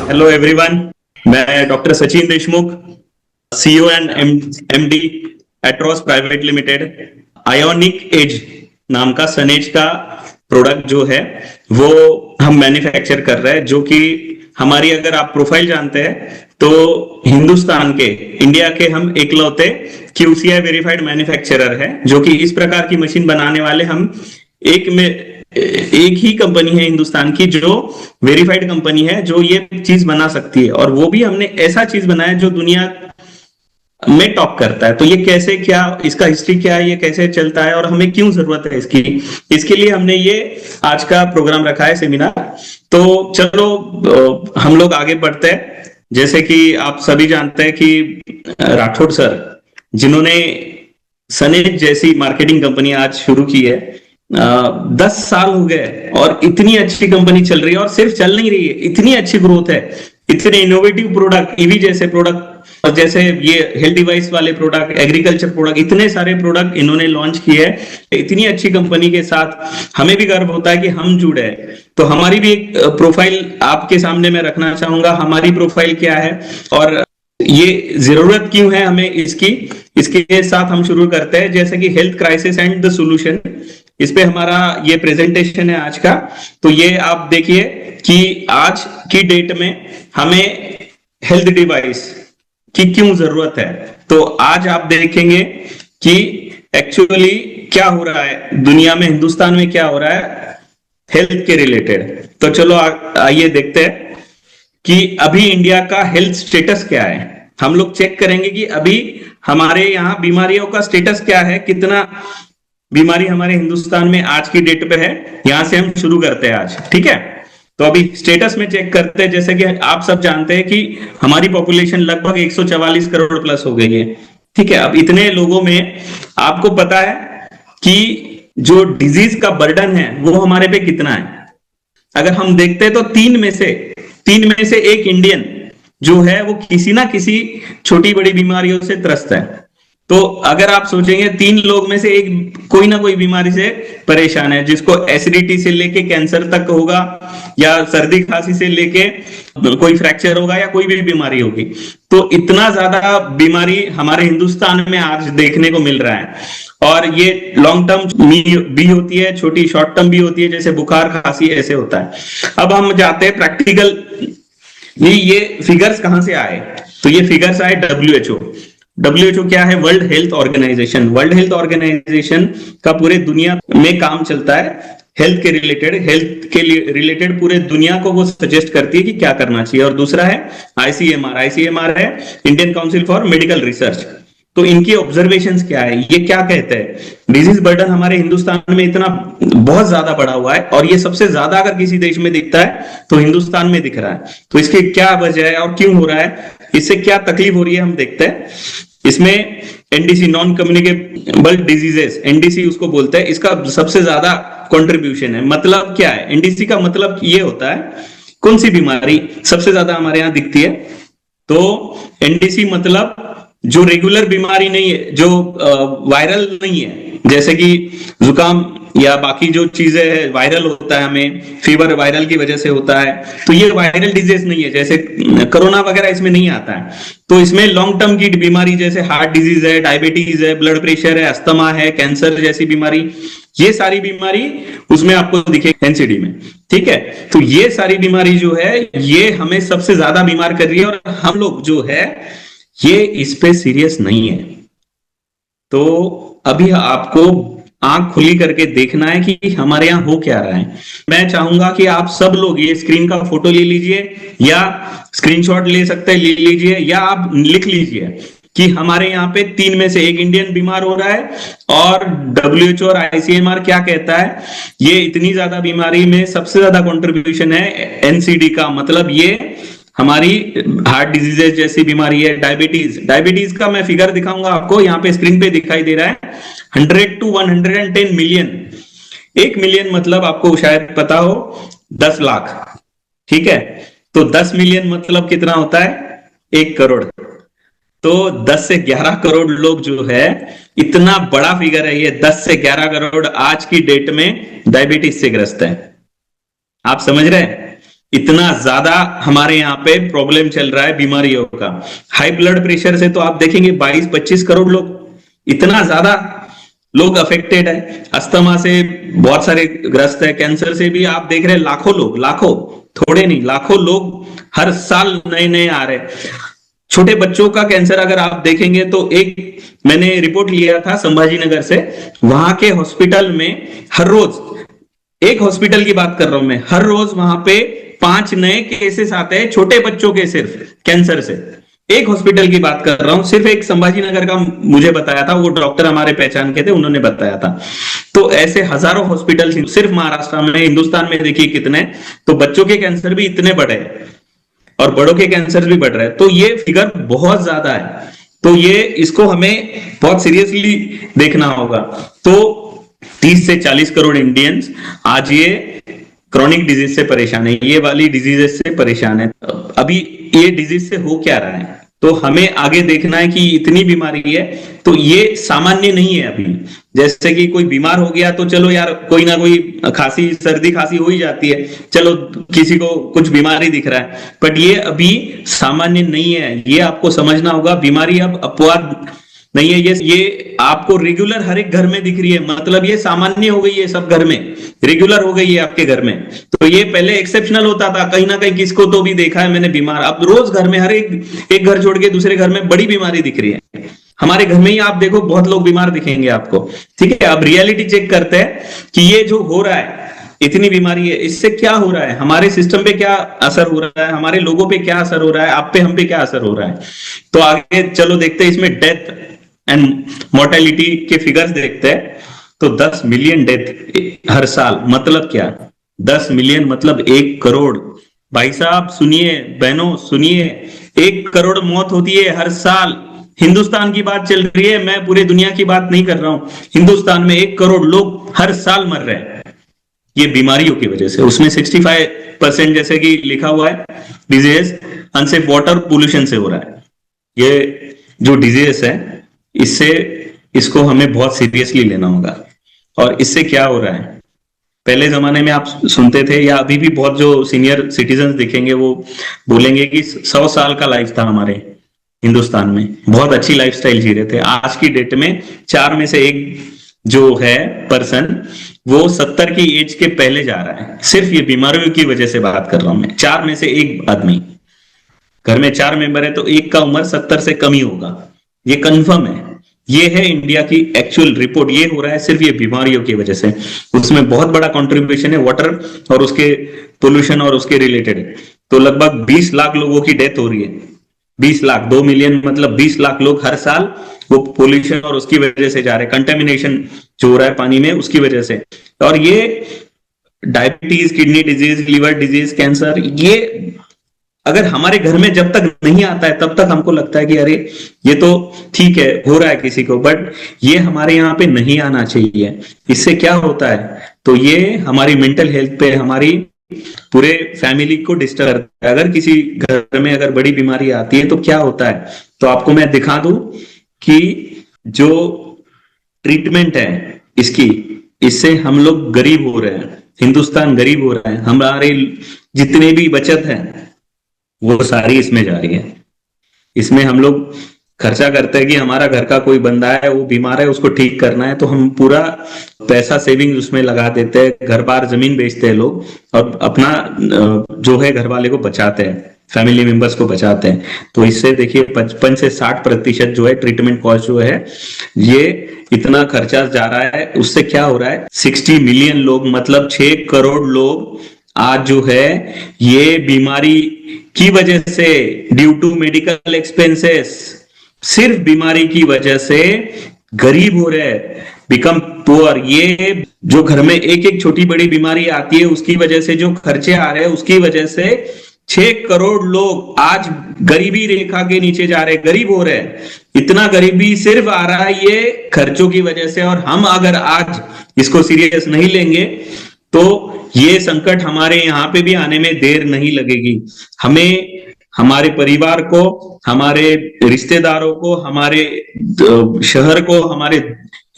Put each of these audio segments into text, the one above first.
Hello everyone. मैं doctor Sachin Deshmukh, CEO and MD Atros private limited. Ionic एज नाम का सनेज का प्रोडक्ट जो है वो हम मैन्युफैक्चर कर रहे हैं, जो कि हमारी, अगर आप प्रोफाइल जानते हैं तो हिंदुस्तान के, इंडिया के हम इकलौते क्यूसीआई वेरीफाइड मैन्युफैक्चरर है, जो कि इस प्रकार की मशीन बनाने वाले हम एक ही कंपनी है हिंदुस्तान की जो वेरीफाइड कंपनी है जो ये चीज बना सकती है। और वो भी हमने ऐसा चीज बनाया जो दुनिया में टॉप करता है। तो ये कैसे, क्या इसका हिस्ट्री क्या है, ये कैसे चलता है और हमें क्यों जरूरत है इसकी, इसके लिए हमने ये आज का प्रोग्राम रखा है, सेमिनार। तो चलो हम लोग आगे बढ़ते हैं। जैसे कि आप सभी जानते हैं कि राठौड़ सर, जिन्होंने सनेज जैसी मार्केटिंग कंपनी आज शुरू की है, 10 साल हो गए और इतनी अच्छी कंपनी चल रही है। और सिर्फ चल नहीं रही है, इतनी अच्छी ग्रोथ है, इतने इनोवेटिव प्रोडक्ट, ईवी जैसे प्रोडक्ट, और जैसे ये हेल्थ डिवाइस वाले प्रोडक्ट, एग्रीकल्चर प्रोडक्ट, इतने सारे प्रोडक्ट इन्होंने लॉन्च किए हैं। इतनी अच्छी कंपनी के साथ हमें भी गर्व होता है कि हम जुड़े हैं। तो हमारी भी एक प्रोफाइल आपके सामने मैं रखना चाहूंगा। हमारी प्रोफाइल क्या है और ये जरूरत क्यों है हमें इसकी, इसके साथ हम शुरू करते हैं। जैसे कि health crisis and the solution, इस पे हमारा ये प्रेजेंटेशन है आज का। तो ये आप देखिए कि आज की डेट में हमें हेल्थ डिवाइस की क्यों जरूरत है। तो आज आप देखेंगे कि एक्चुअली क्या हो रहा है दुनिया में, हिंदुस्तान में क्या हो रहा है हेल्थ के रिलेटेड। तो चलो आइए देखते हैं कि अभी इंडिया का हेल्थ स्टेटस क्या है। हम लोग चेक करेंगे कि अभी हमारे यहाँ बीमारियों का स्टेटस क्या है, कितना बीमारी हमारे हिंदुस्तान में आज की डेट पे है। यहां से हम शुरू करते हैं आज, ठीक है। तो अभी स्टेटस में चेक करते हैं। जैसे कि आप सब जानते हैं कि हमारी पॉपुलेशन लगभग 144 करोड़ प्लस हो गई है, ठीक है। अब इतने लोगों में आपको पता है कि जो डिजीज का बर्डन है वो हमारे पे कितना है। अगर हम देखते हैं तो तीन में से एक इंडियन जो है वो किसी ना किसी छोटी बड़ी बीमारियों से त्रस्त है। तो अगर आप सोचेंगे 3 लोग में से एक कोई ना कोई बीमारी से परेशान है, जिसको एसिडिटी से लेके कैंसर तक होगा, या सर्दी खांसी से लेके कोई फ्रैक्चर होगा, या कोई भी बीमारी होगी। तो इतना ज्यादा बीमारी हमारे हिंदुस्तान में आज देखने को मिल रहा है। और ये लॉन्ग टर्म भी होती है, छोटी शॉर्ट टर्म भी होती है, जैसे बुखार खांसी ऐसे होता है। अब हम जाते हैं प्रैक्टिकल, ये फिगर्स कहां से आए। तो ये फिगर्स आए डब्ल्यूएचओ क्या है, world health organisation. World health organisation का पूरे दुनिया में काम चलता है हेल्थ के रिलेटेड पूरे दुनिया को वो सजेस्ट करती है कि क्या करना चाहिए। और दूसरा है आईसीएमआर है Indian council for medical research. तो इनकी ऑब्जर्वेशंस क्या है, ये क्या कहते हैं, डिजीज बर्डन हमारे हिंदुस्तान में इतना बहुत ज्यादा बढ़ा हुआ है, और ये सबसे ज्यादा अगर किसी देश में दिखता है तो हिंदुस्तान में दिख रहा है। तो इसकी क्या वजह है और क्यों हो रहा है, इससे क्या तकलीफ हो रही है, हम देखते हैं। इसमें NDC, non communicable diseases, NDC उसको बोलते हैं, इसका सबसे ज्यादा कंट्रीब्यूशन है। मतलब क्या है, एनडीसी का मतलब ये होता है कौन सी बीमारी सबसे ज्यादा हमारे यहाँ दिखती है। तो एनडीसी मतलब जो रेगुलर बीमारी नहीं है, जो वायरल नहीं है, जैसे कि जुकाम या बाकी जो चीजें है वायरल होता है, हमें फीवर वायरल की वजह से होता है। तो ये वायरल डिजीज नहीं है, जैसे कोरोना वगैरह इसमें नहीं आता है। तो इसमें लॉन्ग टर्म की बीमारी जैसे हार्ट डिजीज है, डायबिटीज है, ब्लड प्रेशर है, अस्थमा है, कैंसर जैसी बीमारी, ये सारी बीमारी उसमें आपको दिखे एनसीडी में, ठीक है। तो ये सारी बीमारी जो है ये हमें सबसे ज्यादा बीमार कर रही है, और हम लोग जो है ये इस पे सीरियस नहीं है। तो अभी आपको आंख खुली करके देखना है कि हमारे यहाँ हो क्या रहा है। मैं चाहूंगा कि आप सब लोग ये स्क्रीन का फोटो ले लीजिए, या स्क्रीनशॉट ले सकते हैं, ले लीजिए, या आप लिख लीजिए कि हमारे यहाँ पे 3 में से एक इंडियन बीमार हो रहा है, और डब्ल्यूएचओ और आईसीएमआर क्या कहता है, ये इतनी ज्यादा बीमारी में सबसे ज्यादा कंट्रीब्यूशन है एनसीडी का। मतलब ये हमारी हार्ट डिजीजेस जैसी बीमारी है। डायबिटीज का मैं फिगर दिखाऊंगा आपको, यहाँ पे स्क्रीन पे दिखाई दे रहा है 100 to 110 मिलियन। 1 मिलियन मतलब आपको शायद पता हो 10 लाख, ठीक है। तो 10 मिलियन मतलब कितना होता है, 1 करोड़। तो 10 से 11 करोड़ लोग जो है, इतना बड़ा फिगर है ये, 10 से 11 करोड़ आज की डेट में डायबिटीज से ग्रस्त है। आप समझ रहे हैं, इतना ज्यादा हमारे यहाँ पे प्रॉब्लम चल रहा है बीमारियों का। हाई ब्लड प्रेशर से तो आप देखेंगे 22-25 करोड़ लोग, इतना ज्यादा लोग अफेक्टेड है। अस्थमा से बहुत सारे ग्रस्त है। कैंसर से भी आप देख रहे हैं लाखों लोग, लाखों, थोड़े नहीं, लाखों लोग हर साल नए नए आ रहे हैं। छोटे बच्चों का कैंसर अगर आप देखेंगे तो एक मैंने रिपोर्ट लिया था संभाजी नगर से, वहां के हॉस्पिटल में हर रोज, एक हॉस्पिटल की बात कर रहा हूं मैं, हर रोज वहां पे 5 नए केसेस आते हैं छोटे बच्चों के, सिर्फ कैंसर से। एक हॉस्पिटल की बात कर रहा हूं, सिर्फ एक संभाजी नगर का मुझे बताया था, वो डॉक्टर हमारे पहचान के थे, उन्होंने बताया था। तो ऐसे हजारों हॉस्पिटल सिर्फ महाराष्ट्र में, हिंदुस्तान में देखिए कितने। तो बच्चों के कैंसर भी इतने बड़े हैं और बड़ों के कैंसर भी बढ़ रहे हैं, तो ये फिगर बहुत ज्यादा है। तो ये इसको हमें बहुत सीरियसली देखना होगा। तो 30 से 40 करोड़ इंडियंस आज ये क्रॉनिक डिजीज से परेशान है, ये वाली डिजीजेस से परेशान है। अभी ये डिजीज से हो क्या रहा है, तो हमें आगे देखना है कि इतनी बीमारी है, तो ये सामान्य नहीं है अभी। जैसे कि कोई बीमार हो गया तो चलो यार, कोई ना कोई खांसी, सर्दी खांसी हो ही जाती है, चलो किसी को कुछ बीमारी दिख रहा है, बट ये अभी सामान्य नहीं है। ये आपको समझना होगा, बीमारी अब अपवाद नहीं है, ये आपको रेगुलर हर एक घर में दिख रही है, मतलब ये सामान्य हो गई है, सब घर में रेगुलर हो गई है आपके घर में। तो ये पहले एक्सेप्शनल होता था, कहीं ना कहीं किसको तो भी देखा है मैंने बीमार, अब रोज घर में, हर एक घर छोड़ के दूसरे घर में बड़ी बीमारी दिख रही है। हमारे घर में ही आप देखो बहुत लोग बीमार दिखेंगे आपको, ठीक है। अब रियलिटी चेक करते हैं कि ये जो हो रहा है, इतनी बीमारी है, इससे क्या हो रहा है, हमारे सिस्टम पे क्या असर हो रहा है, हमारे लोगों पे क्या असर हो रहा है, आप पे, हम पे क्या असर हो रहा है। तो आगे चलो देखते हैं, इसमें डेथ एंड मोर्टेलिटी के फिगर्स देखते हैं। तो 10 मिलियन डेथ हर साल, मतलब क्या, 10 मिलियन मतलब 1 करोड़। भाई साहब सुनिए, बहनों सुनिए, 1 करोड़ मौत होती है हर साल। हिंदुस्तान की बात चल रही है, मैं पूरे दुनिया की बात नहीं कर रहा हूं। हिंदुस्तान में 1 करोड़ लोग हर साल मर रहे हैं ये बीमारियों की वजह से। उसमें 65% जैसे कि लिखा हुआ है डिजीज अनसेफ वाटर पोल्यूशन से हो रहा है। ये जो डिजीज है, इससे, इसको हमें बहुत सीरियसली लेना होगा। और इससे क्या हो रहा है, पहले जमाने में आप सुनते थे, या अभी भी बहुत जो सीनियर सिटीजन दिखेंगे वो बोलेंगे कि 100 साल का लाइफ था हमारे हिंदुस्तान में, बहुत अच्छी लाइफस्टाइल जी रहे थे। आज की डेट में 4 में से 1 जो है पर्सन, वो 70 की एज के पहले जा रहा है। सिर्फ ये बीमारियों की वजह से बात कर रहा हूं मैं। 4 में से 1 आदमी, घर में 4 मेंबर है तो 1 का उम्र 70 से कम ही होगा, ये कंफर्म है। ये है इंडिया की एक्चुअल रिपोर्ट। ये हो रहा है सिर्फ ये बीमारियों की वजह से। उसमें बहुत बड़ा कंट्रीब्यूशन है वाटर और उसके पोल्यूशन और उसके रिलेटेड। तो लगभग 20 लाख लोगों की डेथ हो रही है, 20 लाख, 2 मिलियन मतलब 20 लाख लोग हर साल वो पोल्यूशन और उसकी वजह से जा रहे हैं, कंटेमिनेशन जो हो रहा है पानी में उसकी वजह से। और ये diabetes, kidney disease, liver disease, cancer, ये अगर हमारे घर में जब तक नहीं आता है तब तक हमको लगता है कि अरे ये तो ठीक है, हो रहा है किसी को, बट ये हमारे यहाँ पे नहीं आना चाहिए। इससे क्या होता है, तो ये हमारी मेंटल हेल्थ पे, हमारी पूरे फैमिली को डिस्टर्ब करता है। अगर किसी घर में अगर बड़ी बीमारी आती है तो क्या होता है, तो आपको मैं दिखा दूं कि जो ट्रीटमेंट है इसकी, इससे हम लोग गरीब हो रहे हैं, हिंदुस्तान गरीब हो रहा है। हमारे जितने भी बचत है वो सारी इसमें जा रही है। इसमें हम लोग खर्चा करते हैं कि हमारा घर का कोई बंदा है वो बीमार है, उसको ठीक करना है, तो हम पूरा पैसा सेविंग उसमें लगा देते हैं, घर बार जमीन बेचते हैं लोग, और अपना जो है घर वाले को बचाते हैं, फैमिली मेंबर्स को बचाते हैं। तो इससे देखिए 55 से 60% जो है ट्रीटमेंट कॉस्ट जो है, ये इतना खर्चा जा रहा है। उससे क्या हो रहा है, 60 मिलियन लोग मतलब 6 करोड़ लोग आज जो है ये बीमारी की वजह से, ड्यू टू मेडिकल एक्सपेंसेस, सिर्फ बीमारी की वजह से गरीब हो रहे हैं, बिकम पुअर। ये जो घर में एक एक छोटी बड़ी बीमारी आती है उसकी वजह से जो खर्चे आ रहे हैं, उसकी वजह से 6 करोड़ लोग आज गरीबी रेखा के नीचे जा रहे हैं, गरीब हो रहे हैं। इतना गरीबी सिर्फ आ रहा है ये खर्चों की वजह से। और हम अगर आज इसको सीरियस नहीं लेंगे तो ये संकट हमारे यहाँ पे भी आने में देर नहीं लगेगी। हमें, हमारे परिवार को, हमारे रिश्तेदारों को, हमारे शहर को, हमारे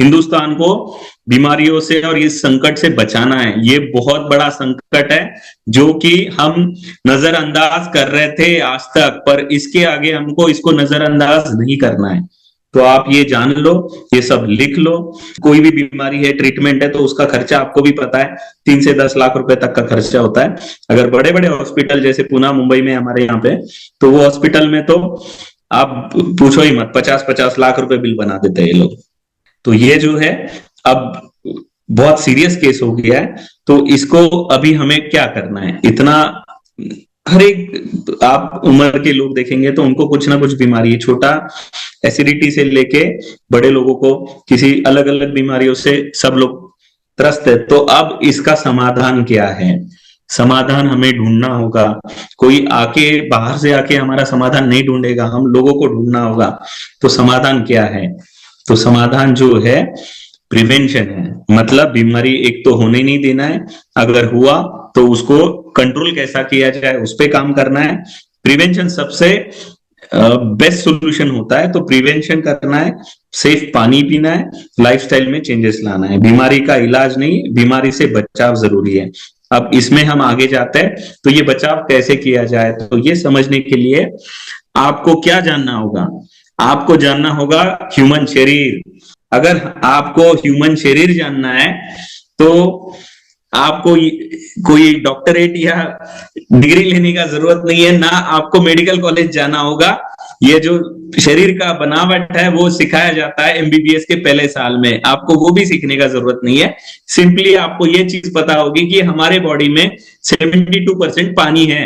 हिंदुस्तान को बीमारियों से और इस संकट से बचाना है। ये बहुत बड़ा संकट है जो कि हम नजरअंदाज कर रहे थे आज तक, पर इसके आगे हमको इसको नजरअंदाज नहीं करना है। तो आप ये जान लो, ये सब लिख लो। कोई भी बीमारी है, ट्रीटमेंट है, तो उसका खर्चा आपको भी पता है, 3 से 10 लाख रुपए तक का खर्चा होता है। अगर बड़े बड़े हॉस्पिटल जैसे पुणे मुंबई में हमारे यहाँ पे, तो वो हॉस्पिटल में तो आप पूछो ही मत, 50-50 लाख रुपए बिल बना देते हैं ये लोग। तो ये जो है अब बहुत सीरियस केस हो गया है। तो इसको अभी हमें क्या करना है, इतना हर एक आप उम्र के लोग देखेंगे तो उनको कुछ ना कुछ बीमारी है, छोटा एसिडिटी से लेके बड़े लोगों को किसी अलग अलग बीमारियों से सब लोग त्रस्त है। तो अब इसका समाधान क्या है, समाधान हमें ढूंढना होगा। कोई आके बाहर से आके हमारा समाधान नहीं ढूंढेगा, हम लोगों को ढूंढना होगा। तो समाधान क्या है, तो समाधान जो है प्रिवेंशन है। मतलब बीमारी एक तो होने नहीं देना है, अगर हुआ तो उसको कंट्रोल कैसा किया जाए उस पर काम करना है। प्रिवेंशन सबसे बेस्ट सॉल्यूशन होता है। तो प्रिवेंशन करना है, सेफ पानी पीना है, लाइफस्टाइल में चेंजेस लाना है। बीमारी का इलाज नहीं, बीमारी से बचाव जरूरी है। अब इसमें हम आगे जाते हैं, तो ये बचाव कैसे किया जाए, तो ये समझने के लिए आपको क्या जानना होगा, आपको जानना होगा ह्यूमन शरीर। अगर आपको ह्यूमन शरीर जानना है तो आपको कोई डॉक्टरेट या डिग्री लेने का जरूरत नहीं है, ना आपको मेडिकल कॉलेज जाना होगा। ये जो शरीर का बनावट है वो सिखाया जाता है एमबीबीएस के पहले साल में, आपको वो भी सीखने का जरूरत नहीं है। सिंपली आपको ये चीज पता होगी कि हमारे बॉडी में 72% पानी है।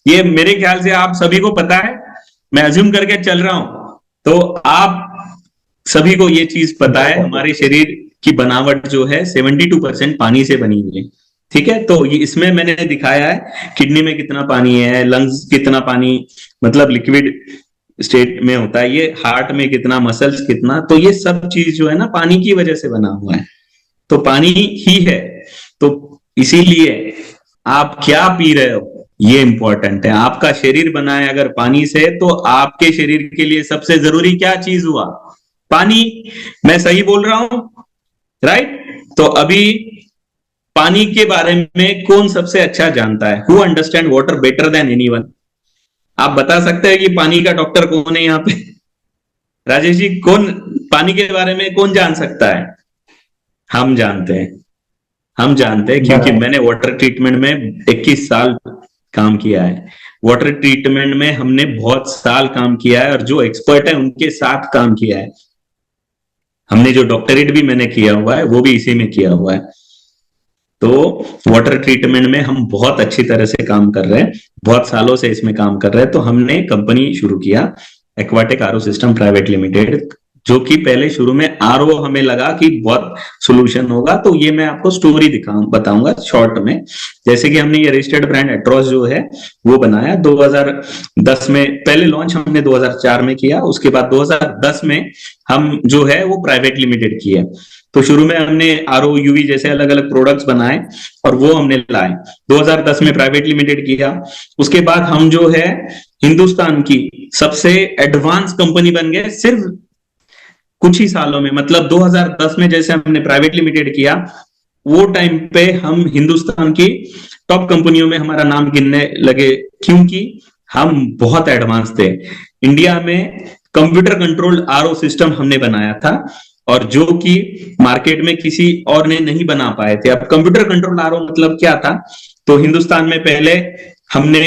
ये मेरे ख्याल से आप सभी को पता है, मैं अज्यूम करके चल रहा हूं। तो आप सभी को ये चीज पता है, हमारे शरीर की बनावट जो है 72% पानी से बनी हुई है। ठीक है, तो ये इसमें मैंने दिखाया है किडनी में कितना पानी है, लंग्स कितना पानी मतलब लिक्विड स्टेट में होता है, ये हार्ट में कितना, मसल्स कितना, तो ये सब चीज जो है ना पानी की वजह से बना हुआ है। तो पानी ही है। तो इसीलिए आप क्या पी रहे हो ये इंपॉर्टेंट है। आपका शरीर बना है अगर पानी से, तो आपके शरीर के लिए सबसे जरूरी क्या चीज हुआ, पानी। मैं सही बोल रहा हूं, राइट। तो अभी पानी के बारे में कौन सबसे अच्छा जानता है, who understand water better than anyone. आप बता सकते हैं कि पानी का डॉक्टर कौन है यहाँ पे, राजेश जी, कौन पानी के बारे में कौन जान सकता है। हम जानते हैं, हम जानते हैं, क्योंकि मैंने वाटर ट्रीटमेंट में 21 साल काम किया है। वाटर ट्रीटमेंट में हमने बहुत साल काम किया है और जो एक्सपर्ट है उनके साथ काम किया है हमने। जो डॉक्टरेट भी मैंने किया हुआ है वो भी इसी में किया हुआ है। तो वाटर ट्रीटमेंट में हम बहुत अच्छी तरह से काम कर रहे हैं, बहुत सालों से इसमें काम कर रहे हैं। तो हमने कंपनी शुरू किया aquatic RO system private limited, जो कि पहले शुरू में आरओ हमें लगा कि बहुत सोल्यूशन होगा। तो ये मैं आपको स्टोरी बताऊंगा शॉर्ट में। जैसे कि हमने ये रजिस्टर्ड ब्रांड एट्रोस जो है वो बनाया 2010 में, पहले लॉन्च हमने 2004 में किया, उसके बाद 2010 में हम जो है वो प्राइवेट लिमिटेड किया। तो शुरू में हमने आरओ यूवी जैसे अलग अलग प्रोडक्ट्स बनाए और वो हमने लाए, 2010 में प्राइवेट लिमिटेड किया। उसके बाद हम जो है हिंदुस्तान की सबसे एडवांस कंपनी बन गए सिर्फ कुछ ही सालों में। मतलब 2010 में जैसे हमने प्राइवेट लिमिटेड किया, वो टाइम पे हम हिंदुस्तान की टॉप कंपनियों में हमारा नाम गिनने लगे, क्योंकि हम बहुत एडवांस थे। इंडिया में कंप्यूटर कंट्रोल आरओ सिस्टम हमने बनाया था, और जो कि मार्केट में किसी और ने नहीं बना पाए थे। अब कंप्यूटर कंट्रोल आरओ मतलब क्या था, तो हिंदुस्तान में पहले हमने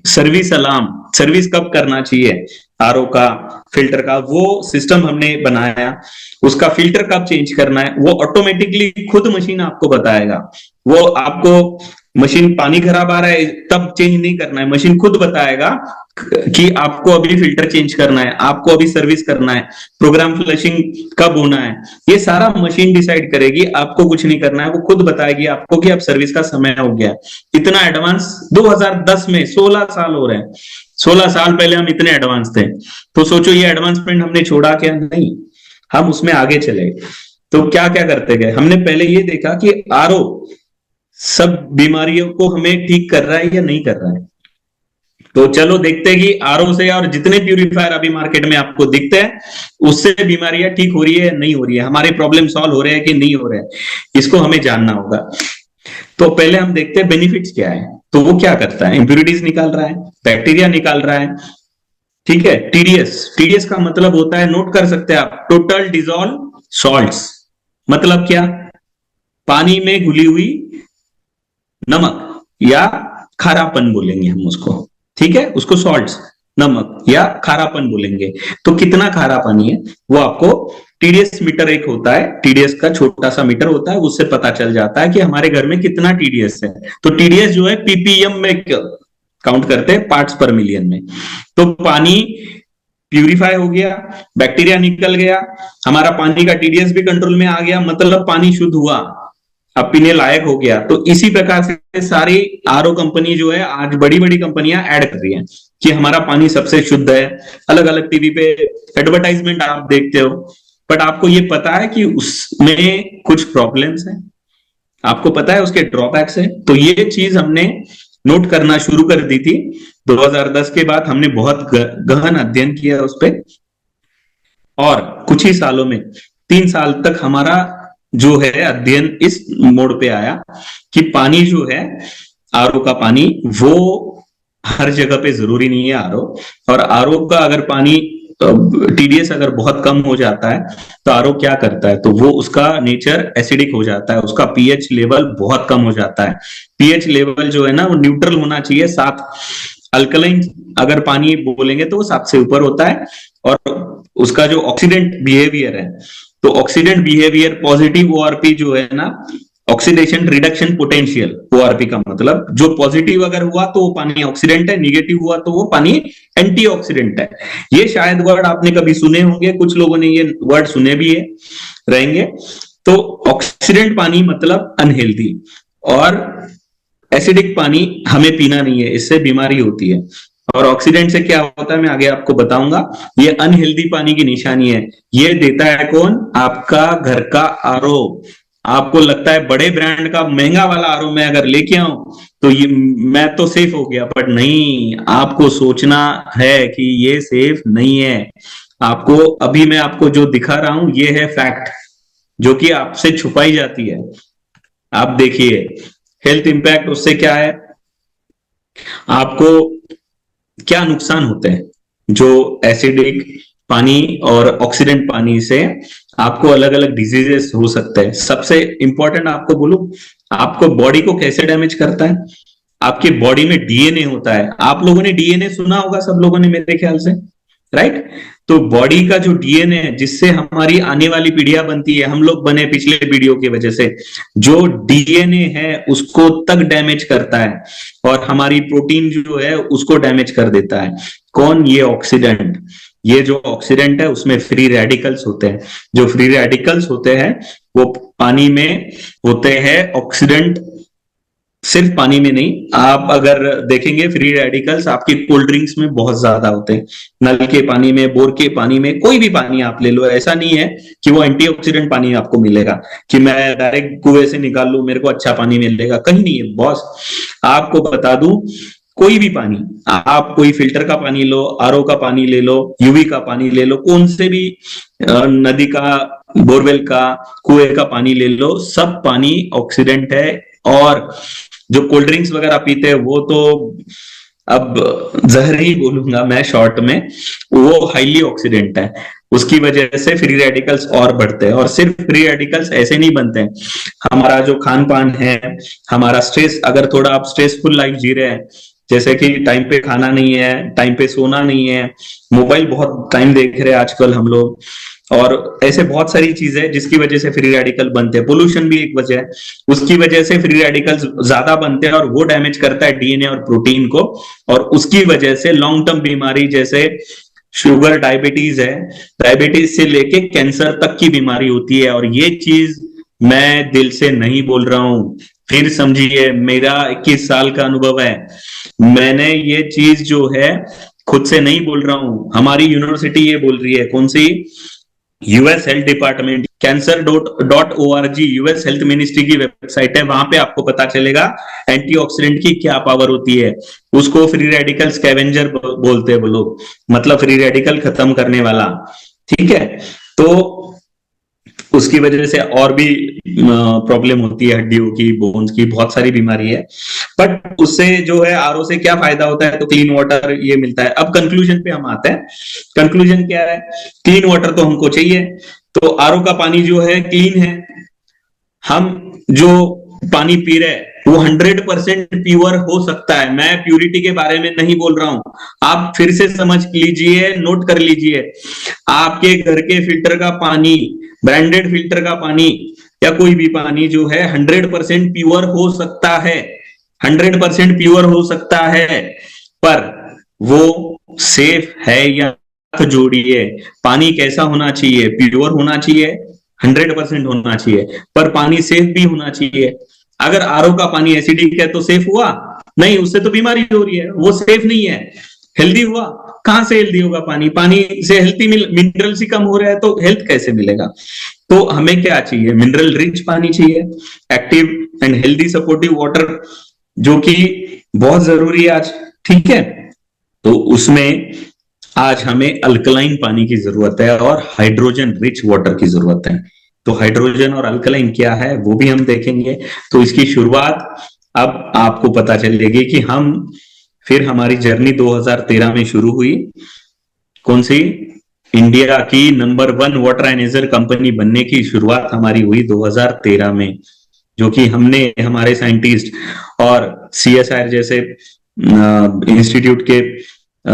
सर्विस अलार्म, सर्विस कब करना चाहिए आरओ का, फिल्टर का, वो सिस्टम हमने बनाया। उसका फिल्टर कब चेंज करना है वो ऑटोमेटिकली खुद मशीन आपको बताएगा। वो आपको मशीन पानी खराब आ रहा है तब चेंज नहीं करना है, मशीन खुद बताएगा कि आपको अभी फिल्टर चेंज करना है, आपको अभी सर्विस करना है, प्रोग्राम फ्लशिंग कब होना है, ये सारा मशीन डिसाइड करेगी। आपको कुछ नहीं करना है, वो खुद बताएगी आपको कि अब सर्विस का समय हो गया। इतना एडवांस 2010 में, 16 साल हो रहे हैं, 16 साल पहले हम इतने एडवांस थे। तो सोचो ये एडवांसमेंट हमने छोड़ा क्या, नहीं, हम उसमें आगे चले। तो क्या क्या करते गए, हमने पहले ये देखा कि आरओ सब बीमारियों को हमें ठीक कर रहा है या नहीं कर रहा है। तो चलो देखते हैं कि आरओ से और जितने प्यूरिफायर अभी मार्केट में आपको दिखते हैं उससे बीमारियां ठीक हो रही है नहीं हो रही है, हमारे प्रॉब्लम सॉल्व हो रहे हैं कि नहीं हो रहे हैं, इसको हमें जानना होगा। तो पहले हम देखते हैं बेनिफिट्स क्या है। तो वो क्या करता है, इंप्यूरिटीज निकाल रहा है, बैक्टीरिया निकाल रहा है, ठीक है। टीडीएस, टीडीएस का मतलब होता है, नोट कर सकते हैं आप, टोटल डिजोल्व सॉल्ट्स। मतलब क्या, पानी में घुली हुई नमक या खारापन बोलेंगे हम उसको, ठीक है, उसको सॉल्ट्स, नमक या खारापन बोलेंगे। तो कितना खारा पानी है वो आपको टीडीएस मीटर एक होता है, टीडीएस का छोटा सा मीटर होता है, उससे पता चल जाता है कि हमारे घर में कितना टीडीएस है। तो टीडीएस जो है पीपीएम में काउंट करते हैं, पार्ट्स पर मिलियन में। तो पानी प्यूरिफाई हो गया, बैक्टीरिया निकल गया, हमारा पानी का टीडीएस भी कंट्रोल में आ गया, मतलब पानी शुद्ध हुआ, अब पीने लायक हो गया। तो इसी प्रकार से सारी आरओ कंपनी जो है आज बड़ी बड़ी कंपनियां ऐड कर रही हैं कि हमारा पानी सबसे शुद्ध है। अलग अलग टीवी पे एडवर्टाइजमेंट आप देखते हो, बट आपको ये पता है कि उसमें कुछ प्रॉब्लम्स हैं, आपको पता है उसके ड्रॉबैक्स है। तो ये चीज हमने नोट करना शुरू कर दी थी 2010 के बाद, हमने बहुत गहन अध्ययन किया उस पर, और कुछ ही सालों में 3 साल तक हमारा जो है अध्ययन इस मोड पे आया कि पानी जो है, आरओ का पानी, वो हर जगह पे जरूरी नहीं है आरओ। और आरओ का अगर पानी टीडीएस अगर बहुत कम हो जाता है तो आरओ क्या करता है, तो वो उसका नेचर एसिडिक हो जाता है, उसका पीएच लेवल बहुत कम हो जाता है। पीएच लेवल जो है ना वो न्यूट्रल होना चाहिए, 7। अल्कलाइन अगर पानी बोलेंगे तो वो 7 से ऊपर होता है। और उसका जो ऑक्सीडेंट बिहेवियर है, तो ऑक्सीडेंट बिहेवियर पॉजिटिव ओआरपी जो है ना, ऑक्सीडेशन रिडक्शन पोटेंशियल, ओआरपी का मतलब जो पॉजिटिव अगर हुआ तो वो पानी ऑक्सीडेंट है, निगेटिव हुआ तो वो पानी एंटीऑक्सीडेंट है। ये शायद वर्ड आपने कभी सुने होंगे, कुछ लोगों ने ये वर्ड सुने भी है रहेंगे। तो ऑक्सीडेंट पानी मतलब अनहेल्दी, और एसिडिक पानी हमें पीना नहीं है, इससे बीमारी होती है। और ऑक्सीडेंट से क्या होता है मैं आगे आपको बताऊंगा। ये अनहेल्दी पानी की निशानी है। ये देता है कौन, आपका घर का आरओ। आपको लगता है बड़े ब्रांड का महंगा वाला आरओ मैं अगर लेके आऊं तो ये मैं तो सेफ हो गया, बट नहीं, आपको सोचना है कि ये सेफ नहीं है। आपको अभी मैं आपको जो दिखा रहा हूं ये है फैक्ट, जो कि आपसे छुपाई जाती है। आप देखिए हेल्थ इंपैक्ट उससे क्या है, आपको क्या नुकसान होते हैं जो एसिडिक पानी और ऑक्सीडेंट पानी से आपको अलग अलग डिजीजेस हो सकते हैं। सबसे इंपॉर्टेंट आपको बोलूं, आपको बॉडी को कैसे डैमेज करता है। आपकी बॉडी में डीएनए होता है, आप लोगों ने डीएनए सुना होगा, सब लोगों ने मेरे ख्याल से, राइट। तो बॉडी का जो डीएनए है जिससे हमारी आने वाली पीढ़ियां बनती है, हम लोग बने पिछले पीढ़ियों की वजह से, जो डीएनए है उसको तक डैमेज करता है, और हमारी प्रोटीन जो है उसको डैमेज कर देता है। कौन, ये ऑक्सीडेंट। ये जो ऑक्सीडेंट है उसमें फ्री रेडिकल्स होते हैं, जो फ्री रेडिकल्स होते हैं वो पानी में होते हैं। ऑक्सीडेंट सिर्फ पानी में नहीं, आप अगर देखेंगे फ्री रेडिकल्स आपकी कोल्ड ड्रिंक्स में बहुत ज्यादा होते हैं, नल के पानी में, बोर के पानी में, कोई भी पानी आप ले लो। ऐसा नहीं है कि वो एंटीऑक्सीडेंट पानी आपको मिलेगा कि मैं डायरेक्ट कुएं से निकाल लूं मेरे को अच्छा पानी मिलेगा, कहीं नहीं है बॉस। आपको बता दूं, कोई भी पानी, आप कोई फिल्टर का पानी लो, आरओ का पानी ले लो, यूवी का पानी ले लो, कौन से भी नदी का, बोरवेल का, कुएं का पानी ले लो, सब पानी ऑक्सीडेंट है। और जो कोल्ड ड्रिंक्स वगैरह पीते हैं वो तो अब जहर ही बोलूंगा मैं शॉर्ट में, वो हाईली ऑक्सीडेंट है। उसकी वजह से फ्री रेडिकल्स और बढ़ते हैं। और सिर्फ फ्री रेडिकल्स ऐसे नहीं बनते हैं, हमारा जो खान पान है, हमारा स्ट्रेस, अगर थोड़ा आप स्ट्रेसफुल लाइफ जी रहे हैं, जैसे कि टाइम पे खाना नहीं है, टाइम पे सोना नहीं है, मोबाइल बहुत टाइम देख रहे हैं आजकल हम लोग, और ऐसे बहुत सारी चीजें हैं जिसकी वजह से फ्री रेडिकल बनते हैं। पोल्यूशन भी एक वजह है, उसकी वजह से फ्री रेडिकल्स ज्यादा बनते हैं और वो डैमेज करता है डीएनए और प्रोटीन को, और उसकी वजह से लॉन्ग टर्म बीमारी जैसे शुगर, डायबिटीज है, डायबिटीज से लेके कैंसर तक की बीमारी होती है। और ये चीज मैं दिल से नहीं बोल रहा हूं, फिर समझिए, मेरा 21 साल का अनुभव है, मैंने ये चीज जो है खुद से नहीं बोल रहा हूं, हमारी यूनिवर्सिटी ये बोल रही है। कौन सी, US health department cancer.org US health ministry की वेबसाइट है, वहां पे आपको पता चलेगा एंटीऑक्सीडेंट की क्या पावर होती है। उसको फ्री रेडिकल स्कैवेंजर बोलते हैं वो लोग, मतलब फ्री रेडिकल खत्म करने वाला। ठीक है, तो उसकी वजह से और भी प्रॉब्लम होती है, हड्डियों की, बोन्स की, बहुत सारी बीमारी है। बट उससे जो है आरओ से क्या फायदा होता है, तो क्लीन वाटर ये मिलता है। अब कंक्लूजन पे हम आते हैं। कंक्लूजन क्या है, क्लीन वाटर तो हमको चाहिए, तो आरओ का पानी जो है क्लीन है। हम जो पानी पी रहे हैं वो 100% प्योर हो सकता है, मैं प्यूरिटी के बारे में नहीं बोल रहा हूं। आप फिर से समझ लीजिए, नोट कर लीजिए। आपके घर के फिल्टर का पानी, ब्रांडेड फिल्टर का पानी या कोई भी पानी जो है 100% प्योर हो सकता है, 100% प्योर हो सकता है, पर वो सेफ है या, जोड़िए। पानी कैसा होना चाहिए, प्योर होना चाहिए, 100% होना चाहिए, पर पानी सेफ भी होना चाहिए। अगर आरओ का पानी एसिडिक है तो सेफ हुआ नहीं, उससे तो बीमारी हो रही है, वो सेफ नहीं है। हेल्दी हुआ, कहां से हेल्दी होगा, पानी पानी से हेल्थी मिनरल्स ही कम हो रहा है, तो हेल्थ कैसे मिलेगा। तो हमें क्या चाहिए, मिनरल रिच पानी चाहिए, active and healthy supportive water, जो कि बहुत जरूरी है आज। ठीक है, तो उसमें आज हमें अल्कलाइन पानी की जरूरत है और हाइड्रोजन रिच वाटर की जरूरत है। तो हाइड्रोजन और अल्कलाइन क्या है वो भी हम देखेंगे। तो इसकी शुरुआत अब आपको पता चलेगी कि हम, फिर हमारी जर्नी 2013 में शुरू हुई। कौन सी, इंडिया की नंबर 1 वाटर एनालाइजर कंपनी बनने की शुरुआत हमारी हुई 2013 में, जो कि हमने, हमारे साइंटिस्ट और सीएसआईआर जैसे इंस्टीट्यूट के